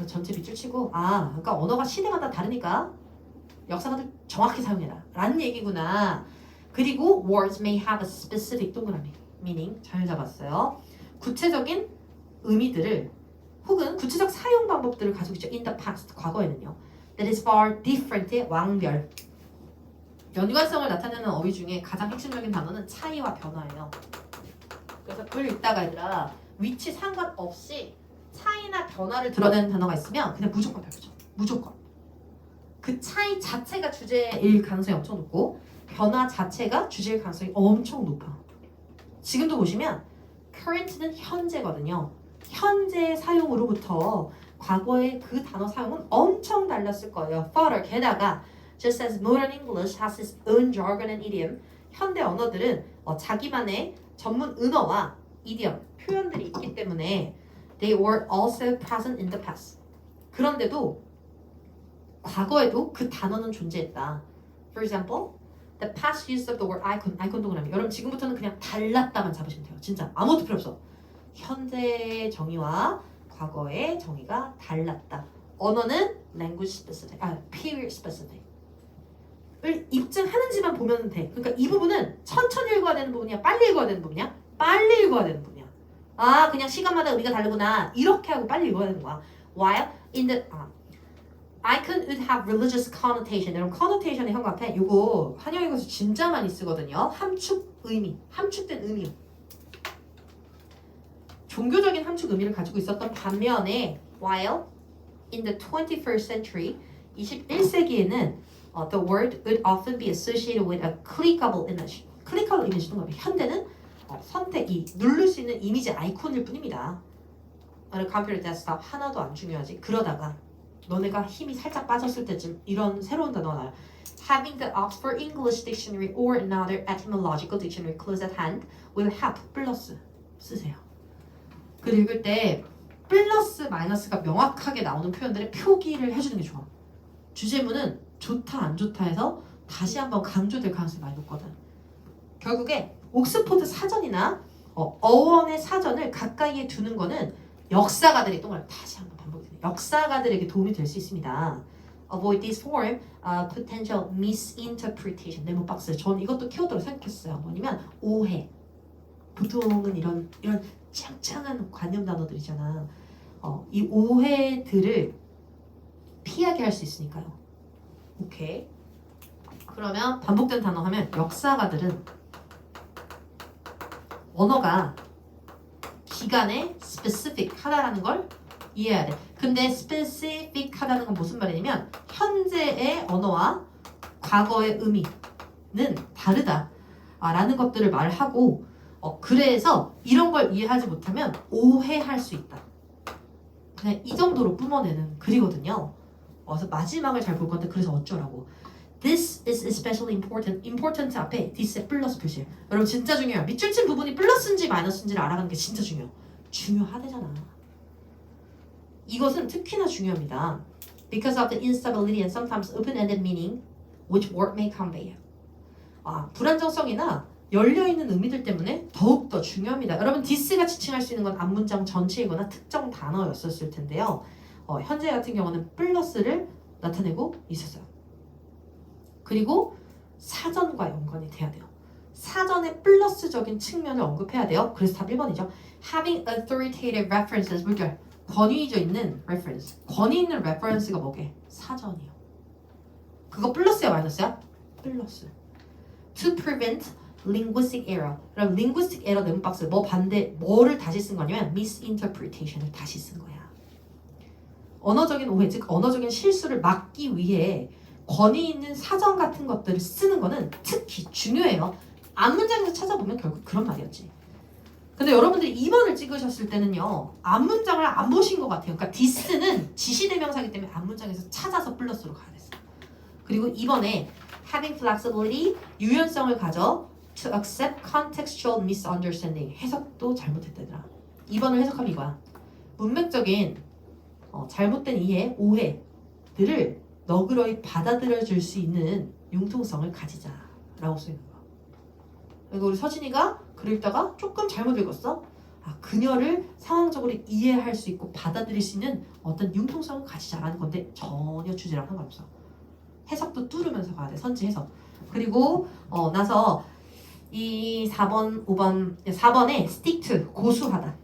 전체 밑줄 치고 그러니까 언어가 시대마다 다르니까 역사가들 정확히 사용해라 라는 얘기구나. 그리고 words may have a specific 동그라미 meaning 잘 잡았어요. 구체적인 의미들을 혹은 구체적 사용 방법들을 가지고 있죠. in the past 과거에는요. that is far different의 왕별. 연관성을 나타내는 어휘 중에 가장 핵심적인 단어는 차이와 변화예요. 그래서 글 읽다가 얘들아 위치 상관없이 차이나 변화를 드러내는 단어가 있으면 그냥 무조건 별표죠. 무조건. 그 차이 자체가 주제일 가능성이 엄청 높고 변화 자체가 주제일 가능성이 엄청 높아. 지금도 보시면 current는 현재거든요. 현재 사용으로부터 과거의 그 단어 사용은 엄청 달랐을 거예요. Further, 게다가 just as modern English has its own jargon and idiom, 현대 언어들은 자기만의 전문 은어와 idiom, 표현들이 있기 때문에 they were also present in the past. 그런데도 과거에도 그 단어는 존재했다. For example, the past use of the word icon, 아이콘 동그라미. 여러분 지금부터는 그냥 달랐다만 잡으시면 돼요. 진짜 아무것도 필요 없어. 현재 정의와 과거의 정의가 달랐다. 언어는 language specific, period specific. 을 입증하는지만 보면 돼. 그러니까 이 부분은 천천히 읽어야 되는 부분이야? 빨리 읽어야 되는 부분이야? 빨리 읽어야 되는 부분이야. 아, 그냥 시간마다 의미가 다르구나. 이렇게 하고 빨리 읽어야 되는 거야. While in the icon would have religious connotation. 여러분 connotation의 형 앞에 요거 한영이고서 진짜 많이 쓰거든요. 함축 의미, 함축된 의미. 종교적인 함축 의미를 가지고 있었던 반면에 while in the 21st century, 21세기에는 the word would often be associated with a clickable image. clickable image는 뭐냐? 현대는 선택이 누를 수 있는 이미지 아이콘일 뿐입니다. 컴퓨터 데스크탑 하나도 안 중요하지. 그러다가 너네가 힘이 살짝 빠졌을 때쯤 이런 새로운 단어가 나와요. Having the Oxford English Dictionary or another etymological dictionary close at hand will help. 플러스 쓰세요. 그 읽을 때 플러스 마이너스가 명확하게 나오는 표현들의 표기를 해주는 게 좋아. 주제문은 좋다 안 좋다 해서 다시 한번 강조될 가능성이 많이 높거든. 결국에 옥스포드 사전이나 어원의 사전을 가까이에 두는 거는 역사가들이 다시 한번 반복해요. 역사가들에게 도움이 될 수 있습니다. Avoid this form potential misinterpretation. 네모 박스. 전 이것도 키워드로 생각했어요. 뭐냐면 오해. 보통은 이런 짱짱한 관념 단어들이잖아. 이 오해들을 피하게 할 수 있으니까요. 오케이. 그러면 반복된 단어 하면 역사가들은 언어가 기간에 specific 하다라는 걸 이해해야 돼. 근데 specific 하다는 건 무슨 말이냐면 현재의 언어와 과거의 의미는 다르다 라는 것들을 말하고 그래서 이런 걸 이해하지 못하면 오해할 수 있다. 그냥 이 정도로 뿜어내는 글이거든요. 그래서 마지막을 잘 볼 건데 그래서 어쩌라고. This is especially important. important 앞에 this의 플러스 표시. 여러분 진짜 중요해요. 밑줄 친 부분이 플러스인지 마이너스인지를 알아가는 게 진짜 중요해요. 중요하대잖아. 이것은 특히나 중요합니다. Because of the instability and sometimes open-ended meaning which word may convey. 불안정성이나 열려있는 의미들 때문에 더욱더 중요합니다. 여러분 this가 지칭할 수 있는 건 앞문장 전체이거나 특정 단어였었을 텐데요. 현재 같은 경우는 플러스를 나타내고 있었어요. 그리고 사전과 연관이 돼야 돼요. 사전의 플러스적인 측면을 언급해야 돼요. 그래서 답 1번이죠. Having authoritative references, 물결. 권위져 있는 reference. 권위 있는 reference가 뭐게? 사전이요. 그거 플러스야 마이너스야? 플러스. To prevent linguistic error. 그럼 linguistic error 네모 박스. 뭐를 다시 쓴 거냐면 misinterpretation을 다시 쓴 거야. 언어적인 오해, 즉 언어적인 실수를 막기 위해 권위 있는 사전 같은 것들을 쓰는 거는 특히 중요해요. 앞문장에서 찾아보면 결국 그런 말이었지. 근데 여러분들이 2번을 찍으셨을 때는요. 앞문장을 안 보신 것 같아요. 그러니까 this는 지시대명사이기 때문에 앞문장에서 찾아서 플러스로 가야 됐어. 그리고 2번에 having flexibility, 유연성을 가져 to accept contextual misunderstanding. 해석도 잘못했다더라. 2번을 해석하면 이거야. 문맥적인 잘못된 이해, 오해들을 너그러이 받아들여줄 수 있는 융통성을 가지자라고 쓰이는 거야. 그리고 우리 서진이가 글 읽다가 조금 잘못 읽었어. 그녀를 상황적으로 이해할 수 있고 받아들일 수 있는 어떤 융통성을 가지자라는 건데 전혀 주제랑 상관없어. 해석도 뚫으면서 가야 돼. 선지 해석. 그리고 나서 이 4번, 5번, 4번에 stick to, 고수하다.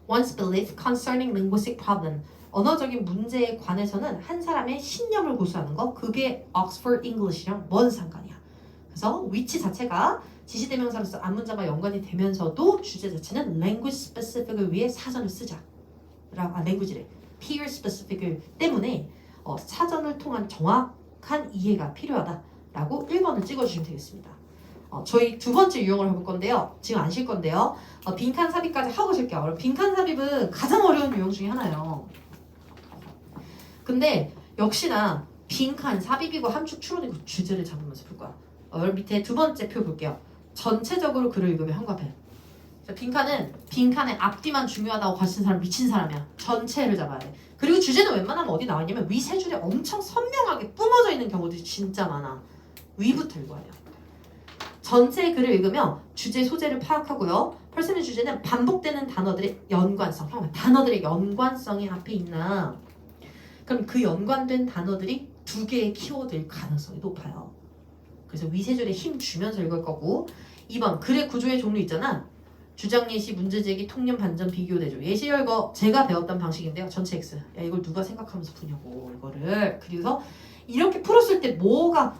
One's belief concerning linguistic problem. 언어적인 문제에 관해서는 한 사람의 신념을 고수하는 거. 그게 Oxford English랑 뭔 상관이야. 그래서 위치 자체가 지시대명사로서 앞문장과 연관이 되면서도 주제 자체는 language specific을 위해 사전을 쓰자. language래. peer specific 때문에 사전을 통한 정확한 이해가 필요하다라고 1번을 찍어주시면 되겠습니다. 저희 두 번째 유형을 해볼 건데요. 지금 안 쉴 건데요. 빈칸 삽입까지 하고 쉴게요. 빈칸 삽입은 가장 어려운 유형 중에 하나예요. 근데 역시나 빈칸 삽입이고 함축 추론이고 주제를 잡으면서 볼 거야. 밑에 두 번째 표 볼게요. 전체적으로 글을 읽으면 형과패. 빈칸은 빈칸의 앞뒤만 중요하다고 가르친 사람 미친 사람이야. 전체를 잡아야 돼. 그리고 주제는 웬만하면 어디 나와 있냐면 위 세 줄에 엄청 선명하게 뿜어져 있는 경우들이 진짜 많아. 위부터 읽어야 돼요. 전체 글을 읽으며 주제 소재를 파악하고요. 펄슨의 주제는 반복되는 단어들의 연관성. 형, 단어들의 연관성이 앞에 있나? 그럼 그 연관된 단어들이 두 개의 키워드일 가능성이 높아요. 그래서 위 세 줄에 힘 주면서 읽을 거고 2번 글의 구조의 종류 있잖아. 주장 예시, 문제 제기, 통념, 반전, 비교, 대조. 예시 열거 제가 배웠던 방식인데요. 전체 X. 야 이걸 누가 생각하면서 푸냐고 이거를. 그래서 이렇게 풀었을 때 뭐가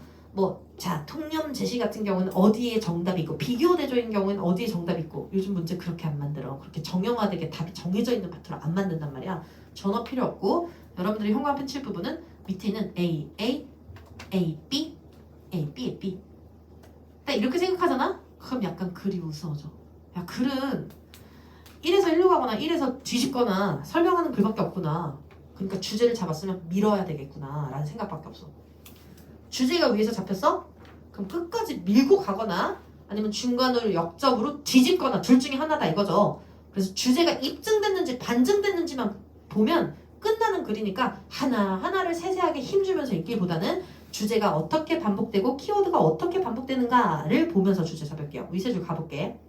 자 통념 제시 같은 경우는 어디에 정답이 있고 비교 대조인 경우는 어디에 정답이 있고 요즘 문제 그렇게 안 만들어. 그렇게 정형화되게 답이 정해져 있는 파트로 안 만든단 말이야. 전혀 필요 없고 여러분들이 형광펜 칠 부분은 밑에 있는 A, A, A, B, A, B, B. 딱 이렇게 생각하잖아? 그럼 약간 글이 무서워져. 야 글은 1에서 1로 가거나 1에서 뒤집거나 설명하는 글밖에 없구나. 그러니까 주제를 잡았으면 밀어야 되겠구나 라는 생각밖에 없어. 주제가 위에서 잡혔어? 그럼 끝까지 밀고 가거나 아니면 중간으로 역접으로 뒤집거나 둘 중에 하나다 이거죠. 그래서 주제가 입증됐는지 반증됐는지만 보면 끝나는 글이니까 하나하나를 세세하게 힘주면서 읽기보다는 주제가 어떻게 반복되고 키워드가 어떻게 반복되는가를 보면서 주제 잡을게요. 위세줄 가볼게.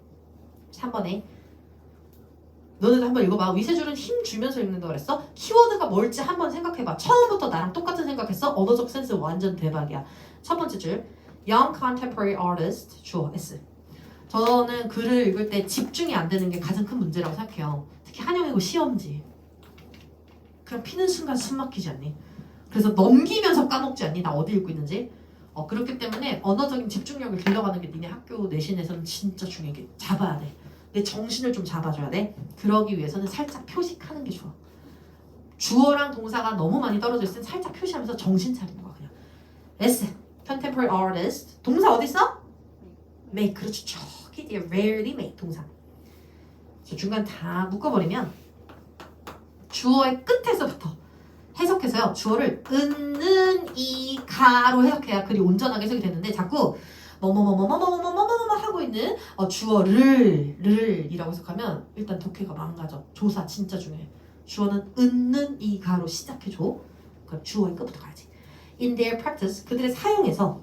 3번에 너네도 한번 읽어봐. 위세줄은 힘 주면서 읽는다고 그랬어? 키워드가 뭘지 한번 생각해봐. 처음부터 나랑 똑같은 생각했어? 언어적 센스 완전 대박이야. 첫 번째 줄 Young Contemporary Artist 주어 S. 저는 글을 읽을 때 집중이 안 되는 게 가장 큰 문제라고 생각해요. 특히 한영이고 시험지. 그냥 피는 순간 숨 막히지 않니? 그래서 넘기면서 까먹지 않니? 나 어디 읽고 있는지? 그렇기 때문에 언어적인 집중력을 길러가는 게 니네 학교 내신에서는 진짜 중요해. 잡아야 돼. 내 정신을 좀 잡아줘야 돼. 그러기 위해서는 살짝 표식하는 게 좋아. 주어랑 동사가 너무 많이 떨어져 있으면 살짝 표시하면서 정신 차리는 거야 그냥. S. Contemporary artist. 동사 어디 있어? make. 그렇죠. 저기 뒤에 rarely make 동사. 중간 다 묶어버리면 주어의 끝에서부터 해석해서요. 주어를 은, 이, 가로 해석해야 글이 온전하게 해석이 되는데 자꾸 뭐뭐뭐뭐뭐뭐뭐뭐뭐 하고 있는 주어를 이라고 해석하면 일단 독해가 망가져. 조사 진짜 중요해. 주어는 은, 이, 가로 시작해줘. 그럼 주어의 끝부터 가야지. In their practice, 그들의 사용에서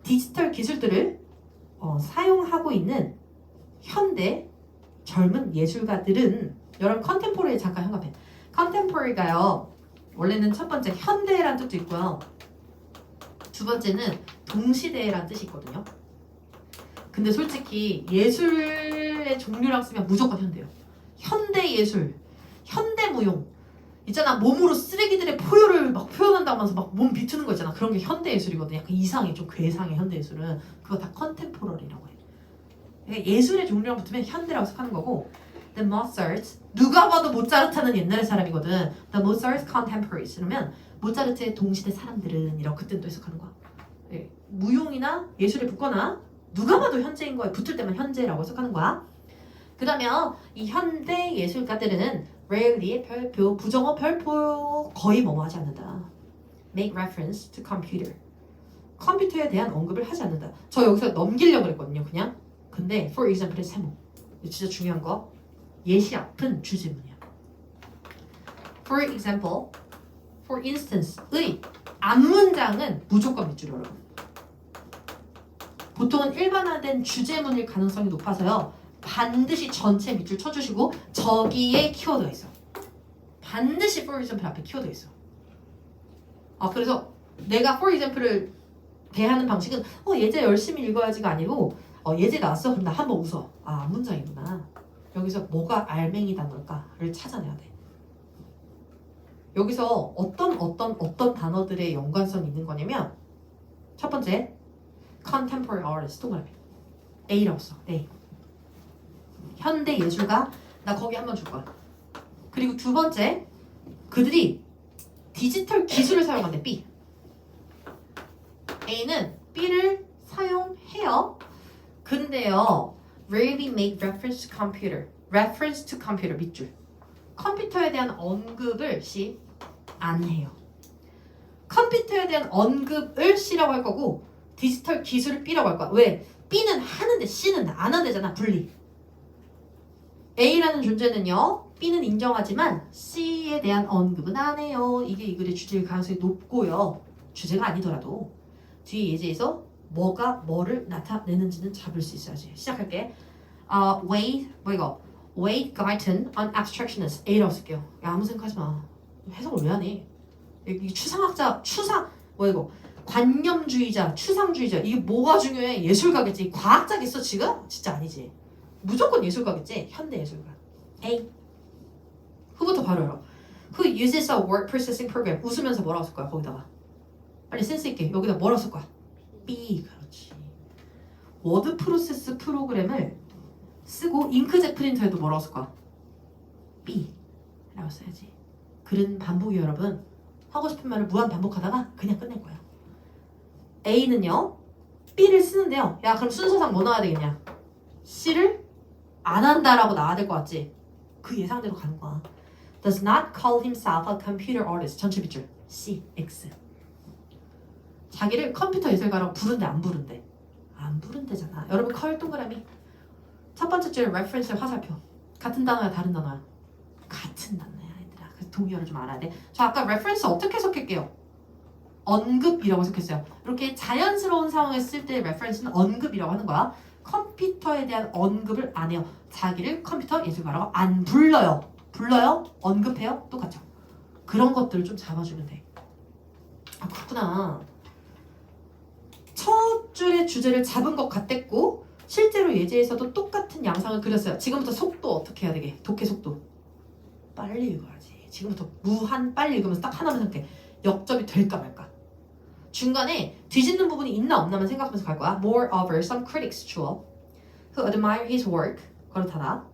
디지털 기술들을 사용하고 있는 현대 젊은 예술가들은 여러분 컨템포러리 잠깐 현관펜. 컨템포러리가요. 원래는 첫 번째 현대란 뜻도 있고요. 두 번째는 동시대란 뜻이 있거든요. 근데 솔직히 예술의 종류랑 쓰면 무조건 현대예요. 현대 예술, 현대 무용. 있잖아 몸으로 쓰레기들의 포효를 막 표현한다고 하면서 막 몸 비트는 거 있잖아. 그런 게 현대 예술이거든. 약간 이상해, 좀 괴상해 현대 예술은. 그거 다 컨템포러리라고 해. 그러니까 예술의 종류랑 붙으면 현대라고 생각하는 거고. The Mozart, 누가 봐도 모차르트는 옛날의 사람이거든. The Mozart contemporaries 그러면 모차르트의 동시대 사람들은 이렇게 그때 또 해석하는 거야. 네. 무용이나 예술에 붙거나 누가 봐도 현재인 거에 붙을 때만 현재라고 해석하는 거야. 그 다음에 이 현대 예술가들은 rarely 별표, 부정어 별표 거의 하지 않는다. Make reference to computer. 컴퓨터에 대한 언급을 하지 않는다. 저 여기서 넘기려고 그랬거든요. 그냥. 근데 for example의 세모. 진짜 중요한 거. 예시 앞은 주제문이야. For example, for instance의 앞문장은 무조건 밑줄 여러분. 보통은 일반화된 주제문일 가능성이 높아서요. 반드시 전체 밑줄 쳐주시고 저기에 키워드가 있어. 반드시 for example 앞에 키워드가 있어. 그래서 내가 for example을 대하는 방식은 예제 열심히 읽어야지가 아니고 예제 나왔어? 그럼 나 한번 웃어. 앞문장이구나. 여기서 뭐가 알맹이 단어일까를 찾아내야 돼. 여기서 어떤 단어들의 연관성이 있는 거냐면 첫 번째 contemporary artist 동그라미 A라고 써. A. 현대 예술가 나 거기 한번 줄 거야. 그리고 두 번째 그들이 디지털 기술을 사용한대. B. A는 B를 사용해요. 근데요, rarely make reference to computer. reference to computer 밑줄. 컴퓨터에 대한 언급을 C 안 해요. 컴퓨터에 대한 언급을 C라고 할 거고 디지털 기술을 B라고 할 거야. 왜? B는 하는데 C는 안 한대잖아. 분리. A라는 존재는요, B는 인정하지만 C에 대한 언급은 안 해요. 이게 이 글의 주제일 가능성이 높고요. 주제가 아니더라도 뒤에 예제에서 뭐가 뭐를 나타내는지는 잡을 수 있어야지. 시작할게. Wade Guyton on abstractionist. A라고 쓸게요. 야, 아무 생각하지 마. 해석을 왜 하니? 이 추상학자, 관념주의자, 추상주의자. 이게 뭐가 중요해? 예술가겠지. 과학자겠어 지금? 진짜 아니지. 무조건 예술가겠지. 현대 예술가. A. 그부터 바로 알아. Who uses a word processing program? 웃으면서 뭐라고 쓸 거야? 거기다가. 빨리 센스 있게. 여기다 뭐라고 쓸 거야? B. 그렇지. 워드 프로세스 프로그램을 쓰고 잉크젯 프린터에도 뭐라고 쓸 거야? B. 라고 써야지. 글은 반복이에요, 여러분. 하고 싶은 말을 무한 반복하다가 그냥 끝낼 거예요. A는요, B를 쓰는데요. 야, 그럼 순서상 뭐 나와야 되겠냐? C를 안 한다라고 나와야 될 것 같지? 그 예상대로 가는 거야. Does not call himself a computer artist. 전체 밑줄. C, X. 자기를 컴퓨터 예술가라고 부른대, 안 부른대? 안 부른대잖아. 여러분 커 동그라미. 첫 번째 줄에 reference 화살표. 같은 단어야, 다른 단어야? 같은 단어야, 얘들아. 그래서 동의어를 좀 알아야 돼. 저 아까 reference 어떻게 해석할게요? 언급이라고 해석했어요. 이렇게 자연스러운 상황에 쓸 때 reference는 언급이라고 하는 거야. 컴퓨터에 대한 언급을 안 해요. 자기를 컴퓨터 예술가라고 안 불러요. 불러요? 언급해요? 똑같죠. 그런 것들을 좀 잡아주면 돼. 아, 그렇구나. 첫 줄의 주제를 잡은 것 같았고 실제로 예제에서도 똑같은 양상을 그렸어요. 지금부터 속도 어떻게 해야 되게? 독해 속도. 빨리 읽어야지. 지금부터 무한 빨리 읽으면서 딱 하나만 생각해. 역접이 될까 말까. 중간에 뒤집는 부분이 있나 없나만 생각하면서 갈 거야. Moreover, some critics 주어 who admire his work 그렇다나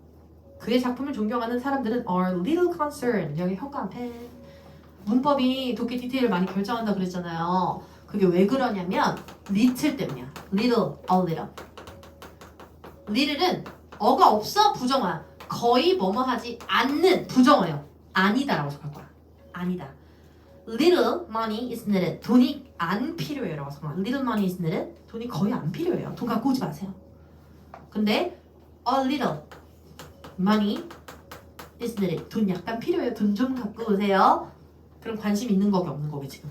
그의 작품을 존경하는 사람들은 are little concerned. 여기 현관펜. 문법이 독해 디테일을 많이 결정한다 그랬잖아요. 그게 왜 그러냐면 little 때문이야. little, a little. little은 어가 없어 부정어야. 거의 뭐뭐 하지 않는 부정어예요. 아니다라고 생각할 거야. 아니다. Little money is needed. 돈이 안 필요해요. 라고 생각해. Little money is needed. 돈이 거의 안 필요해요. 돈 갖고 오지 마세요. 근데 a little money is needed. 돈 약간 필요해요. 돈 좀 갖고 오세요. 그럼 관심 있는 거게 없는 거게 지금?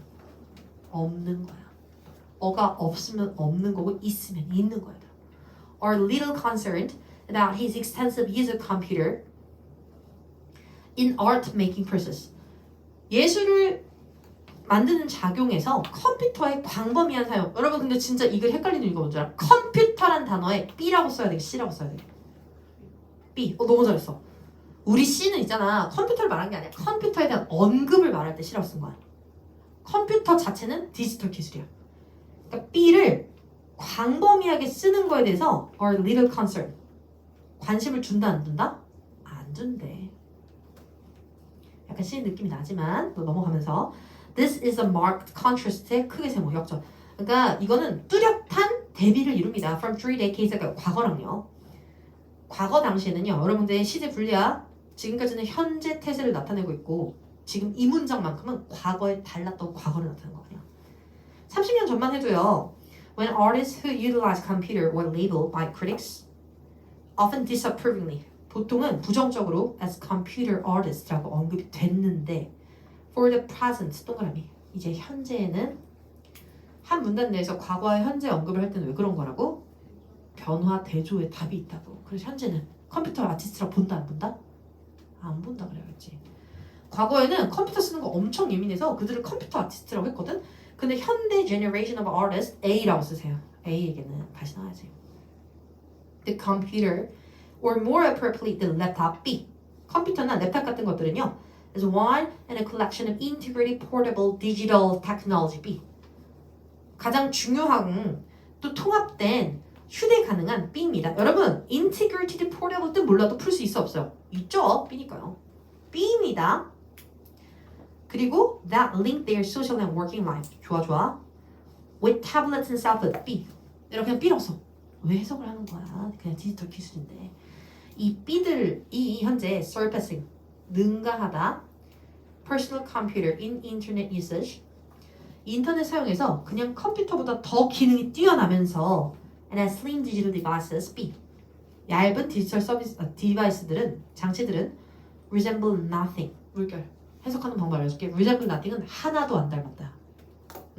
없는 거야. 어가 없으면 없는 거고 있으면 있는 거야. Are little concerned about his extensive use of computer in art making process. 예술을 만드는 작용에서 컴퓨터의 광범위한 사용. 여러분 근데 진짜 이걸 헷갈리는 이유가 뭔지 알아? 컴퓨터란 단어에 B라고 써야 돼, C라고 써야 돼. B. 너무 잘했어. 우리 C는 있잖아. 컴퓨터를 말한 게 아니야. 컴퓨터에 대한 언급을 말할 때 C라고 쓴 거야. 컴퓨터 자체는 디지털 기술이야. 그러니까 B를 광범위하게 쓰는 거에 대해서 are little concerned. 관심을 준다 안 준다? 안 준대. 약간 C는 느낌이 나지만 또 넘어가면서 This is a marked contrast에 크게 세모 역전. 그러니까 이거는 뚜렷한 대비를 이룹니다. From 3 decades ago. 과거랑요. 과거 당시에는요. 여러분들의 시제 분리야. 지금까지는 현재 태세를 나타내고 있고 지금 이 문장만큼은 과거에 달랐던 과거를 나타내는 거거든요. 30년 전만 해도요. When artists who utilize computer were labeled by critics often disapprovingly. 보통은 부정적으로 as computer artist라고 언급이 됐는데 For the present, 동그라미. 이제 현재에는 한 문단 내에서 과거와 현재 언급을 할 때는 왜 그런 거라고? 변화 대조의 답이 있다고. 그래서 현재는 컴퓨터 아티스트라고 본다 안 본다? 안 본다 그래야겠지. 과거에는 컴퓨터 쓰는 거 엄청 예민해서 그들을 컴퓨터 아티스트라고 했거든? 근데 현대 generation of artists A라고 쓰세요. A에게는 다시 나와야지. The computer or more appropriately the laptop B. 컴퓨터나 랩탑 같은 것들은요. is one and a collection of integrated portable digital technology B. 가장 중요한 또 통합된 휴대 가능한 B입니다. 여러분 integrated portable 뜻 몰라도 풀 수 있어 없어요? 있죠? B니까요. B입니다. 그리고 that link their social and working life. 좋아 좋아. with tablets and cell phones. B. 이렇게 그냥 B로 써. 왜 해석을 하는 거야? 그냥 디지털 기술인데. 이 B들이 현재 surpassing 능가하다 personal computer in internet usage. 인터넷 사용에서 그냥 컴퓨터보다 더 기능이 뛰어나면서 and as slim digital devices B. 얇은 디지털 서비스 디바이스들은 장치들은 resemble nothing. 물결. 해석하는 방법 알려줄게. resemble nothing은 하나도 안 닮았다.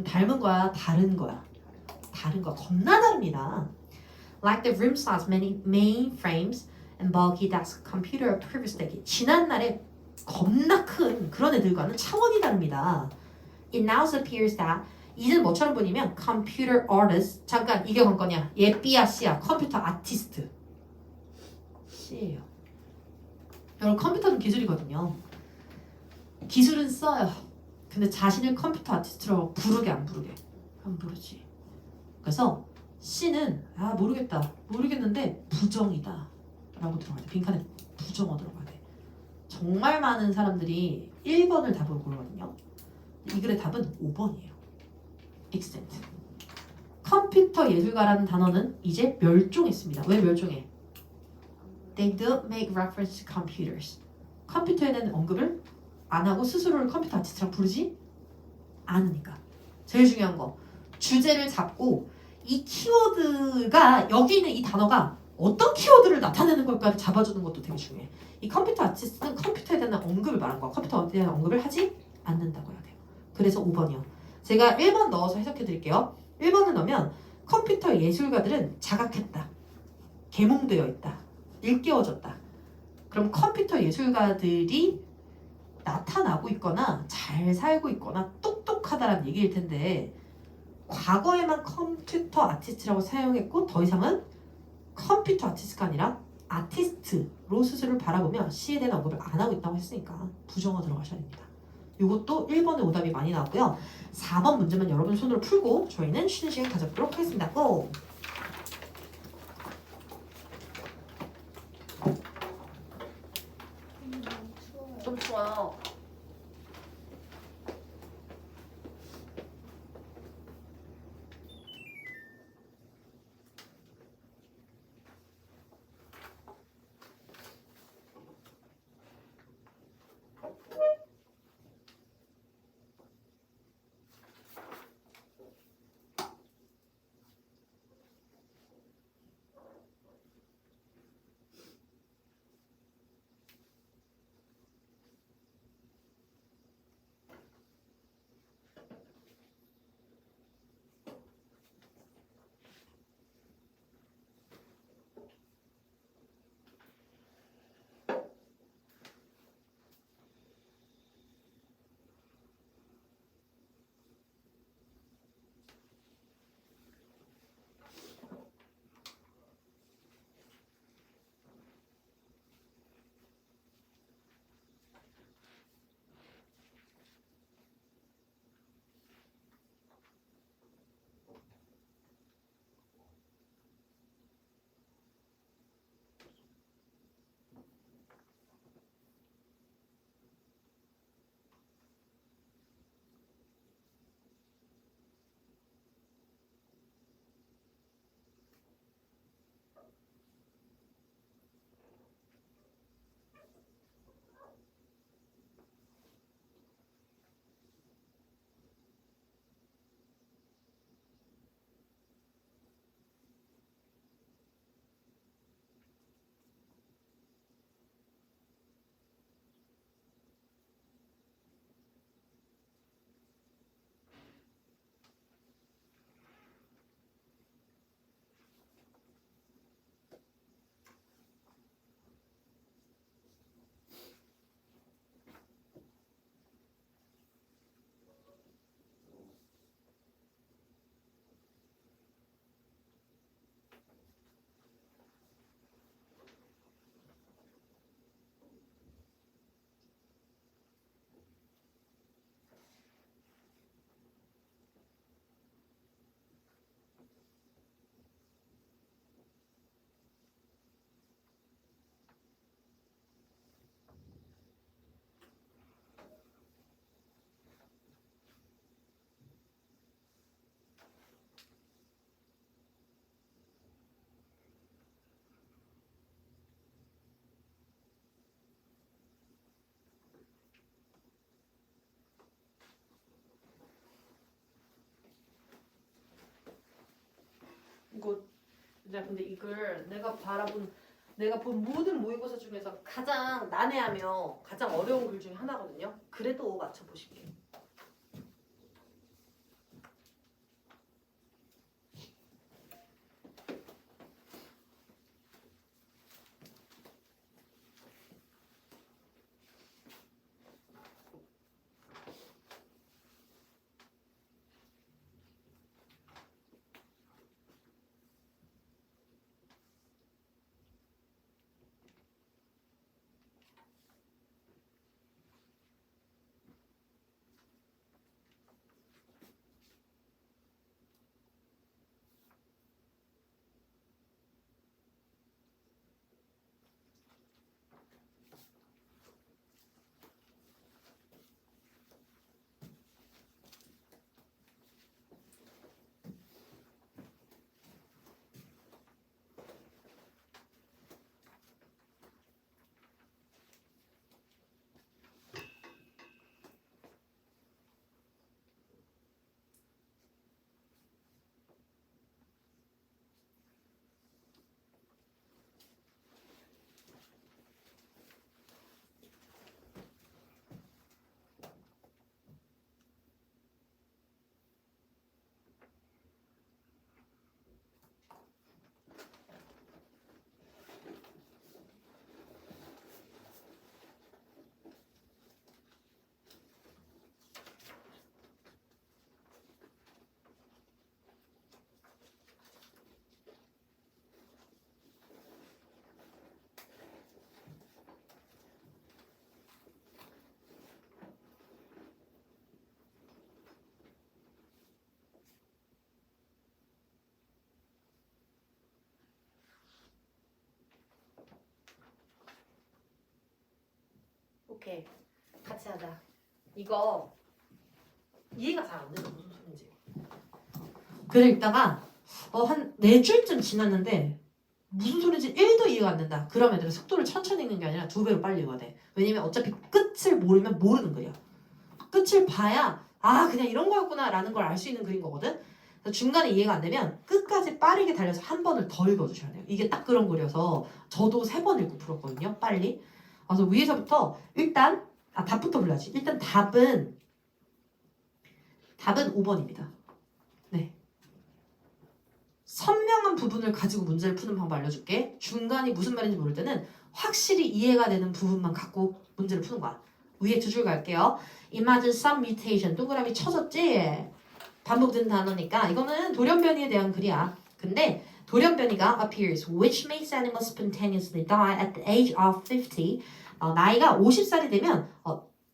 닮은 거야, 다른 거야. 다른 거야. 겁나 다릅니다. Like the room size many mainframes and bulky desk computer of previous decade. 지난날에 겁나 큰 그런 애들과는 차원이 다릅니다. It now appears that 이제는 뭐처럼 보이냐면 computer artist. 잠깐 이게 관건이야. 얘 B야 C야. 컴퓨터 아티스트. C예요. 여러분 컴퓨터는 기술이거든요. 기술은 써요. 근데 자신을 컴퓨터 아티스트라고 부르게 안 부르게? 안 부르지. 그래서 C는 모르겠는데 부정이다 라고 들어가야 돼. 빈칸에 부정어 들어가야 돼. 정말 많은 사람들이 1번을 답으로 고르거든요. 이 글의 답은 5번이에요. extent. 컴퓨터 예술가라는 단어는 이제 멸종했습니다. 왜 멸종해? They don't make reference to computers. 컴퓨터에 대한 언급을 안 하고 스스로를 컴퓨터 아티스트라고 부르지 않으니까. 제일 중요한 거. 주제를 잡고 이 키워드가 여기 있는 이 단어가 어떤 키워드를 나타내는 걸까를 잡아주는 것도 되게 중요해. 이 컴퓨터 아티스트는 컴퓨터에 대한 언급을 말한 거야. 컴퓨터에 대한 언급을 하지 않는다고 해야 돼요. 그래서 5번이요. 제가 1번 넣어서 해석해 드릴게요. 1번을 넣으면 컴퓨터 예술가들은 자각했다. 계몽되어 있다. 일깨워졌다. 그럼 컴퓨터 예술가들이 나타나고 있거나 잘 살고 있거나 똑똑하다라는 얘기일 텐데 과거에만 컴퓨터 아티스트라고 사용했고 더 이상은 컴퓨터 아티스트가 아니라 아티스트로 스스로를 바라보며 C에 대한 언급을 안 하고 있다고 했으니까 부정어 들어가셔야 됩니다. 이것도 1번의 오답이 많이 나왔고요. 4번 문제만 여러분 손으로 풀고 저희는 쉬는 시간 가져보도록 하겠습니다. 고! 좀 추워요. 굿. 자, 근데 이걸 내가 본 모든 모의고사 중에서 가장 난해하며 가장 어려운 글 중에 하나거든요. 그래도 맞춰보실게요. 오케이. 같이 하자. 이거 이해가 잘 안 되는 무슨 소리인지. 그래 읽다가 한 4줄쯤 지났는데 무슨 소리인지 1도 이해가 안 된다. 그러면 얘들아 속도를 천천히 읽는 게 아니라 2배로 빨리 읽어야 돼. 왜냐면 어차피 끝을 모르면 모르는 글이야. 끝을 봐야 그냥 이런 거였구나 라는 걸 알 수 있는 글인 거거든. 그래서 중간에 이해가 안 되면 끝까지 빠르게 달려서 한 번을 더 읽어주셔야 돼요. 이게 딱 그런 글이어서 저도 3번 읽고 풀었거든요. 빨리. 그래서 위에서부터 일단 답부터 불러야지. 일단 답은 5번입니다. 네. 선명한 부분을 가지고 문제를 푸는 방법 알려줄게. 중간이 무슨 말인지 모를 때는 확실히 이해가 되는 부분만 갖고 문제를 푸는 거야. 위에 2줄 갈게요. Imagine some mutation. 동그라미 쳐졌지? 반복된 단어니까 이거는 돌연변이에 대한 글이야. 근데 돌연변이가 appears which makes animals spontaneously die at the age of 50. 나이가 50살이 되면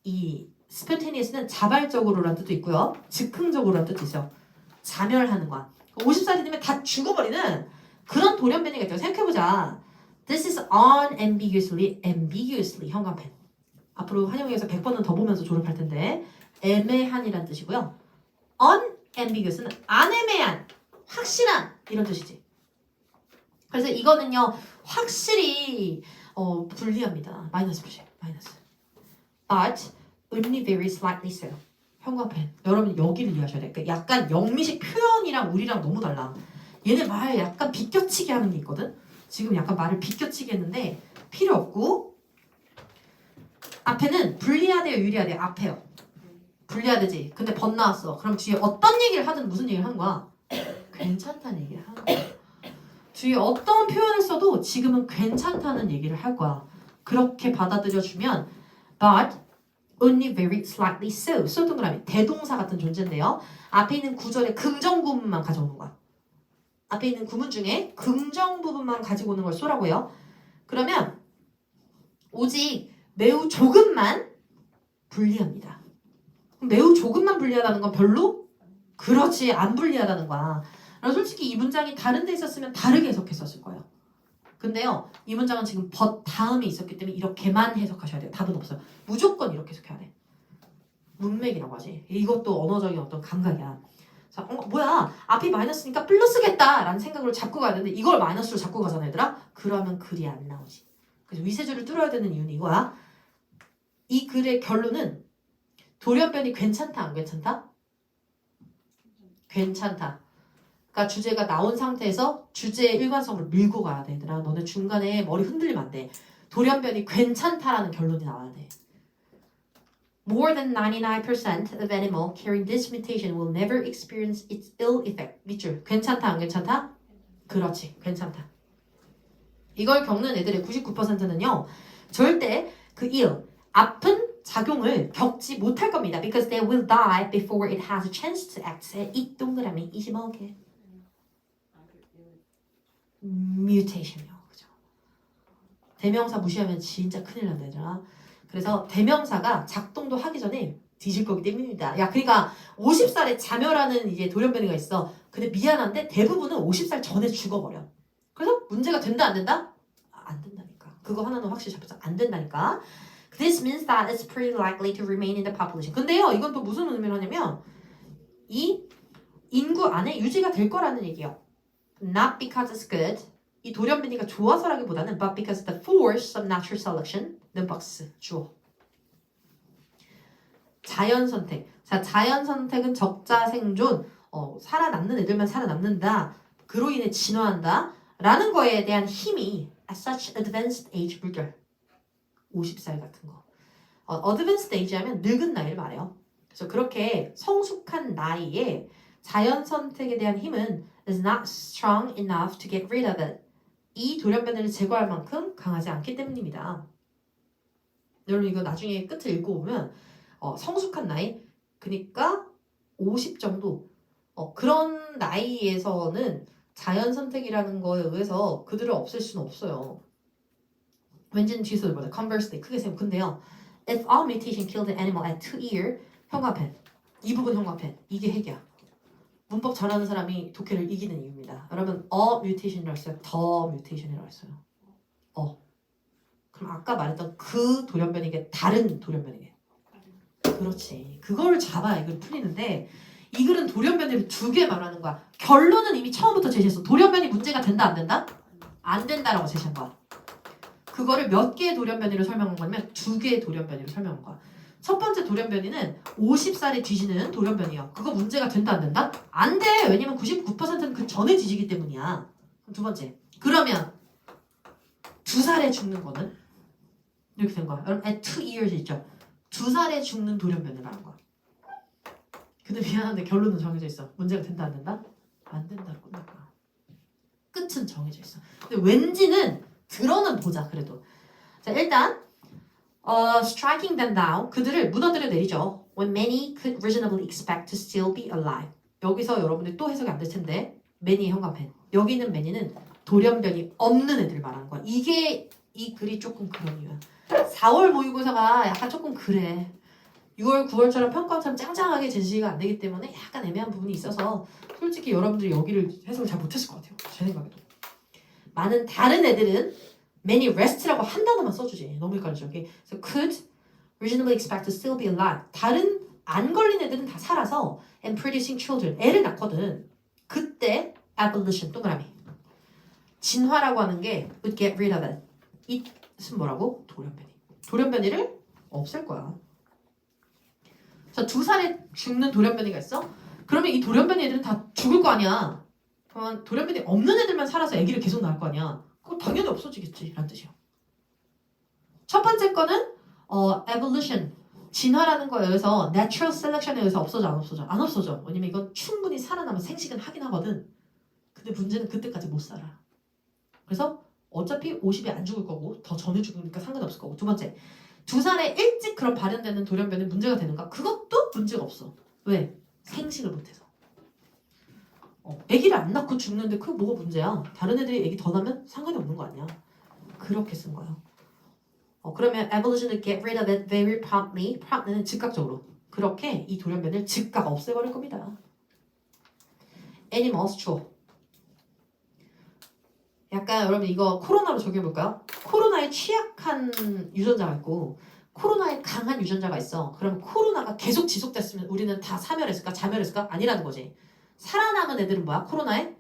이 spontaneous는 자발적으로라는 뜻도 있고요. 즉흥적으로라는 뜻도 있어요. 자멸하는 거야. 50살이 되면 다 죽어버리는 그런 돌연변이가 있다고 생각해보자. This is ambiguously 현관펜. 앞으로 한영에서 100번은 더 보면서 졸업할 텐데 애매한이란 뜻이고요. unambiguous는 안애매한, 확실한 이런 뜻이지. 그래서 이거는요 확실히 불리합니다. 마이너스 표시, 마이너스. But only very slightly so. 현관펜. 여러분 여기를 이해하셔야 돼. 그러니까 약간 영미식 표현이랑 우리랑 너무 달라. 얘네 말 약간 비껴치기 하는 게 있거든. 지금 약간 말을 비껴치기 했는데 필요 없고 앞에는 불리하대요, 유리하대요? 앞에요. 불리하대지. 근데 번 나왔어. 그럼 뒤에 어떤 얘기를 하든 무슨 얘기를 하는 거야? 괜찮다는 얘기를 하는 거야. 뒤에 어떤 표현을 써도 지금은 괜찮다는 얘기를 할 거야. 그렇게 받아들여주면 but only very slightly so. so 동그라미 대동사 같은 존재인데요. 앞에 있는 구절의 긍정 부분만 가져오는 거야. 앞에 있는 구문 중에 긍정 부분만 가지고 오는 걸 so라고요. 그러면 오직 매우 조금만 불리합니다. 매우 조금만 불리하다는 건 별로? 그렇지, 안 불리하다는 거야. 솔직히 이 문장이 다른 데 있었으면 다르게 해석했었을 거예요. 근데요, 이 문장은 지금 but 다음이 있었기 때문에 이렇게만 해석하셔야 돼요. 답은 없어요. 무조건 이렇게 해석해야 돼. 문맥이라고 하지. 이것도 언어적인 어떤 감각이야. 자, 뭐야, 앞이 마이너스니까 플러스겠다 라는 생각으로 잡고 가야 되는데 이걸 마이너스로 잡고 가잖아, 얘들아. 그러면 글이 안 나오지. 그래서 위세줄을 뚫어야 되는 이유는 이거야. 이 글의 결론은 돌연변이 괜찮다, 안 괜찮다? 괜찮다. 그러니까 주제가 나온 상태에서 주제의 일관성을 밀고 가야 돼. 얘들아. 너네 중간에 머리 흔들리면 안 돼. 돌연변이 괜찮다라는 결론이 나와야 돼. More than 99% of animal carrying this mutation will never experience its ill effect. 밑줄. 괜찮다, 안 괜찮다? 그렇지. 괜찮다. 이걸 겪는 애들의 99%는요. 절대 그 ill, 아픈 작용을 겪지 못할 겁니다. Because they will die before it has a chance to act. 이 동그라미 25개. 뮤테이션이요. 그죠? 대명사 무시하면 진짜 큰일 난다 얘들아. 그래서 대명사가 작동도 하기 전에 뒤질 거기 때문입니다. 야, 그러니까 50살에 자멸하는 이제 돌연변이가 있어. 근데 미안한데 대부분은 50살 전에 죽어버려. 그래서 문제가 된다 안 된다? 안 된다니까. 그거 하나는 확실히 잡혀서 안 된다니까. This means that it's pretty likely to remain in the population. 근데요, 이건 또 무슨 의미를 하냐면 이 인구 안에 유지가 될 거라는 얘기예요. Not because it's good. 이 돌연변이가 좋아서라기보다는 but because the force of natural selection. 는 박스 주어. 자연 선택. 자, 자연 선택은 적자 생존. 살아남는 애들만 살아남는다. 그로 인해 진화한다. 라는 거에 대한 힘이 at such advanced age 물결. 50살 같은 거. advanced age 하면 늙은 나이를 말해요. 그래서 그렇게 성숙한 나이에 자연 선택에 대한 힘은 is not strong enough to get rid of it. 이 돌연변이를 제거할 만큼 강하지 않기 때문입니다. 여러분 이거 나중에 끝을 읽어보면 성숙한 나이 그러니까 50 정도 그런 나이에서는 자연 선택이라는 거에 의해서 그들을 없앨 수는 없어요. 왠지는 뒤에서보다 conversely 크게 세우면 근데요. If all mutation killed an animal at 2 year 형광펜 이 부분 형광펜 이게 핵이야. 문법 잘하는 사람이 독해를 이기는 이유입니다. 여러분 mutation이라고 했어요. the mutation이라고 했어요. 그럼 아까 말했던 그 돌연변이게 다른 돌연변이게. 그렇지. 그거를 잡아야 이걸 풀리는데 이 글은 돌연변이를 2개 말하는 거야. 결론은 이미 처음부터 제시했어. 돌연변이 문제가 된다 안 된다? 안 된다라고 제시한 거야. 그거를 몇 개의 돌연변이로 설명한 거냐면 2개의 돌연변이로 설명한 거야. 첫 번째 돌연변이는 50살에 뒤지는 돌연변이야. 그거 문제가 된다 안 된다? 안 돼. 왜냐면 99%는 그 전에 뒤지기 때문이야. 두 번째. 그러면 2살에 죽는 거는? 이렇게 된 거야. 여러분, at 2 years 있죠? 2살에 죽는 돌연변을 말한 거야. 근데 미안한데 결론은 정해져 있어. 문제가 된다 안 된다? 안 된다로 끝날 거야. 끝은 정해져 있어. 근데 왠지는 들어는 보자 그래도. 자 일단 striking them down 그들을 무너뜨려 내리죠. When many could reasonably expect to still be alive. 여기서 여러분들 또 해석이 안 될 텐데 many 형광펜. 여기 있는 many는 돌연변이 없는 애들 말하는 거야. 이게 이 글이 조금 그런 이유야. 4월 모의고사가 약간 조금 그래. 6월, 9월처럼 평가원처럼 짱짱하게 제시가 안 되기 때문에 약간 애매한 부분이 있어서 솔직히 여러분들이 여기를 해석을 잘 못했을 것 같아요. 제 생각에도. 많은 다른 애들은 many rest라고 한 단어만 써주지. 너무 헷갈리죠. 그래서 could reasonably expect to still be alive. 다른 안 걸린 애들은 다 살아서 and producing children. 애를 낳거든. 그때 evolution 동그라미. 진화라고 하는 게 would get rid of it. it은 뭐라고? 돌연변이. 돌연변이를 없앨 거야. 자, 2살에 죽는 돌연변이가 있어? 그러면 이 돌연변이 애들은 다 죽을 거 아니야. 그러면 돌연변이 없는 애들만 살아서 아기를 계속 낳을 거 아니야. 그거 당연히 없어지겠지. 라는 뜻이야. 첫 번째 거는 evolution. 진화라는 거에 의해서 natural selection에 의해서 없어져 안 없어져? 안 없어져. 왜냐면 이건 충분히 살아남은 생식은 하긴 하거든. 근데 문제는 그때까지 못 살아. 그래서 어차피 50에 안 죽을 거고 더 전에 죽으니까 상관없을 거고. 두 번째, 2살에 일찍 그런 발현되는 돌연변이 문제가 되는가? 그것도 문제가 없어. 왜? 생식을 못해서. 아기를 안 낳고 죽는데 그게 뭐가 문제야? 다른 애들이 아기 더 낳으면 상관이 없는 거 아니야? 그렇게 쓴 거예요. 그러면 evolution to get rid of it very promptly. prompt는 즉각적으로. 그렇게 이 돌연변을 즉각 없애버릴 겁니다. animals 주어. 약간 여러분 이거 코로나로 적용해볼까요? 코로나에 취약한 유전자가 있고 코로나에 강한 유전자가 있어. 그럼 코로나가 계속 지속됐으면 우리는 다 사멸했을까? 자멸했을까? 아니라는 거지. 살아남은 애들은 뭐야? 코로나에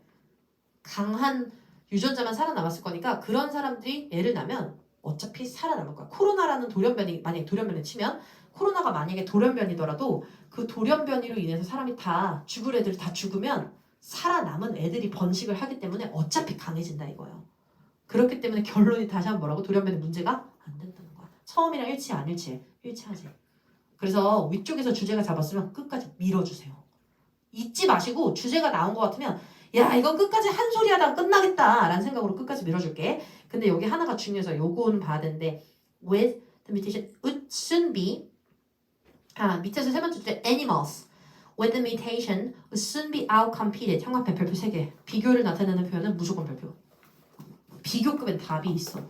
강한 유전자만 살아남았을 거니까 그런 사람들이 애를 낳으면 어차피 살아남을 거야. 코로나라는 돌연변이 만약에 돌연변을 치면 코로나가 만약에 돌연변이더라도 그 돌연변이로 인해서 사람이 다 죽을 애들 다 죽으면 살아남은 애들이 번식을 하기 때문에 어차피 강해진다 이거예요. 그렇기 때문에 결론이 다시 한번 뭐라고? 돌연변이 문제가 안 된다는 거야. 처음이랑 일치해 안 일치해? 일치하지. 그래서 위쪽에서 주제가 잡았으면 끝까지 밀어주세요. 잊지 마시고 주제가 나온 것 같으면 야 이건 끝까지 한 소리 하다가 끝나겠다 라는 생각으로 끝까지 밀어줄게. 근데 여기 하나가 중요해서 요거는 봐야 되는데 with the mutation would soon be 밑에서 세 번째 주제 animals with the mutation would soon be outcompeted. 형광펜 별표 3개. 비교를 나타내는 표현은 무조건 별표. 비교급엔 답이 있어.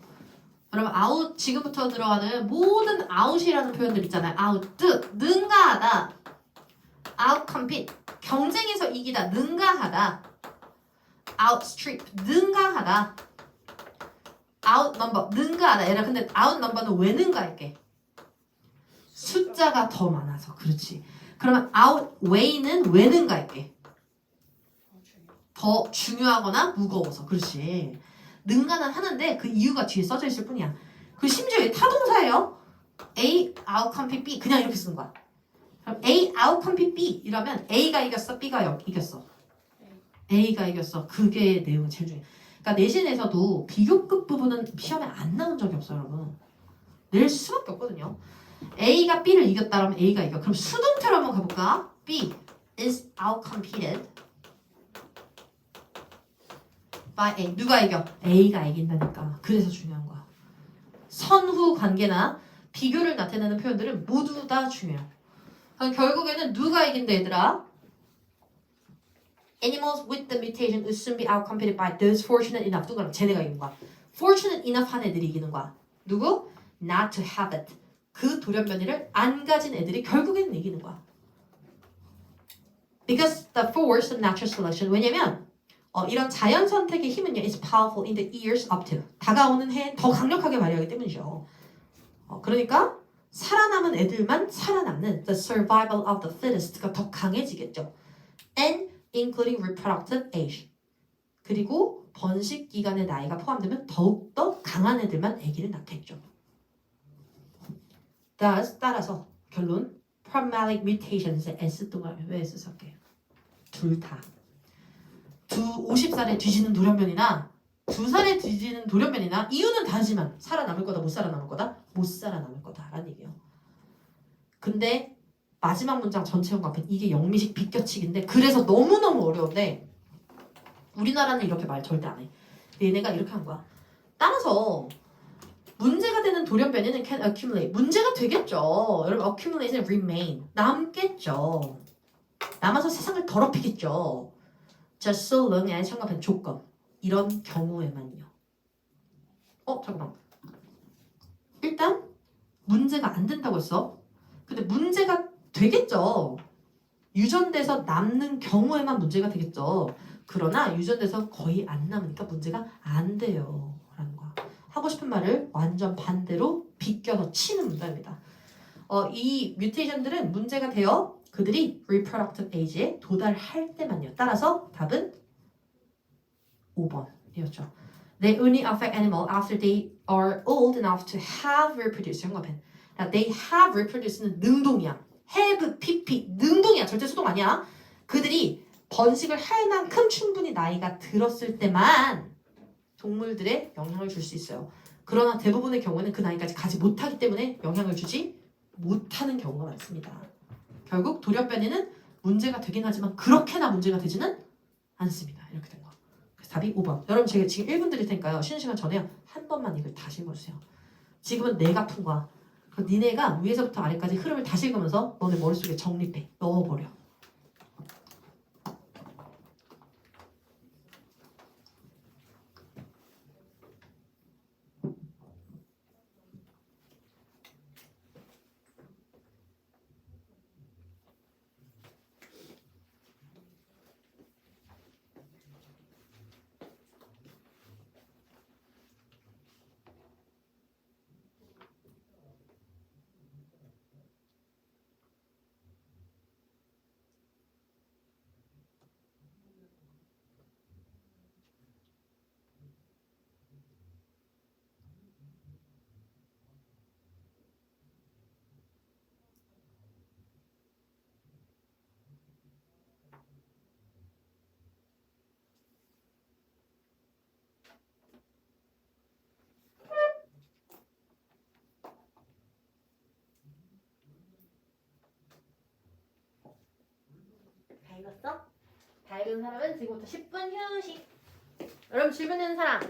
여러분 out 지금부터 들어가는 모든 out이라는 표현들 있잖아요. out 뜻 능가하다. outcompete 경쟁에서 이기다 능가하다. outstrip 능가하다. outnumber 능가하다. 얘들아 근데 outnumber는 왜 능가할게? 숫자가 더 많아서 그렇지. 그러면 outweigh는 왜 능가할게? 더 중요하거나 무거워서 그렇지. 능가는 하는데 그 이유가 뒤에 써져 있을 뿐이야. 그 심지어 타동사예요. A outcompete B 그냥 이렇게 쓰는 거야. 그럼 A outcompete B 이러면 A가 이겼어, B가 이겼어. A가 이겼어. 그게 내용이 제일 중요해. 그러니까 내신에서도 비교급 부분은 시험에 안 나온 적이 없어요, 여러분. 낼 수밖에 없거든요. A가 B를 이겼다 그러면 A가 이겨. 그럼 수동태로 한번 가볼까? B is outcompeted by A. 누가 이겨? A가 이긴다니까. 그래서 중요한 거야. 선후 관계나 비교를 나타내는 표현들은 모두 다 중요해요. 그럼 결국에는 누가 이긴다 얘들아? Animals with the mutation will soon be outcompeted by those fortunate enough. 누구랑? 쟤네가 이기는 거야. Fortunate enough 한 애들이 이기는 거야. 누구? Not to have it. 그 돌연변이를 안 가진 애들이 결국에는 이기는 거야. Because the force of natural selection. 왜냐면 이런 자연 선택의 힘은요, is powerful in the years up to. 다가오는 해엔 더 강력하게 발휘하기 때문이죠. 그러니까 살아남은 애들만 살아남는 the survival of the fittest가 더 강해지겠죠. And including reproductive age. 그리고 번식 기간의 나이가 포함되면 더욱더 강한 애들만 아기를 낳겠죠. 따라서 결론 problematic mutations의 S 동그라미 왜 S 쓸게요? 둘 다. 50살에 뒤지는 돌연변이나 2살에 뒤지는 돌연변이나 이유는 다르지만 살아남을 거다 못 살아남을 거다? 못 살아남을 거다 라는 얘기예요. 근데 마지막 문장 전체 형광펜 이게 영미식 비껴치기인데 그래서 너무너무 어려운데 우리나라는 이렇게 말 절대 안 해. 얘네가 이렇게 한 거야. 따라서 문제가 되는 돌연변이는 can accumulate. 문제가 되겠죠. 여러분 accumulate는 remain. 남겠죠. 남아서 세상을 더럽히겠죠. just so long as 형광펜 조건. 이런 경우에만요. 잠깐만. 일단 문제가 안 된다고 했어. 근데 문제가 되겠죠. 유전돼서 남는 경우에만 문제가 되겠죠. 그러나 유전돼서 거의 안 남으니까 문제가 안 돼요. 라는 거야. 하고 싶은 말을 완전 반대로 비껴서 치는 문장입니다. 이 뮤테이션들은 문제가 되어 그들이 reproductive age에 도달할 때만요. 따라서 답은 5번이었죠. They only affect animal after they are old enough to have reproduced. 형광펜. They have reproduced는 능동이야. have, pp, 능동이야. 절대 수동 아니야. 그들이 번식을 할 만큼 충분히 나이가 들었을 때만 동물들에 영향을 줄 수 있어요. 그러나 대부분의 경우에는 그 나이까지 가지 못하기 때문에 영향을 주지 못하는 경우가 많습니다. 결국 돌연변이는 문제가 되긴 하지만 그렇게나 문제가 되지는 않습니다. 이렇게 된 거. 그래서 답이 5번. 여러분 제가 지금 1분 드릴 테니까요. 쉬는 시간 전에 한 번만 이걸 다시 읽어주세요. 지금은 내가 푼 거야. 그럼 니네가 위에서부터 아래까지 흐름을 다시 읽으면서 너네 머릿속에 정립해. 넣어버려. 읽었어? 밝은 사람은 지금부터 10분 휴식. 여러분 질문 있는 사람?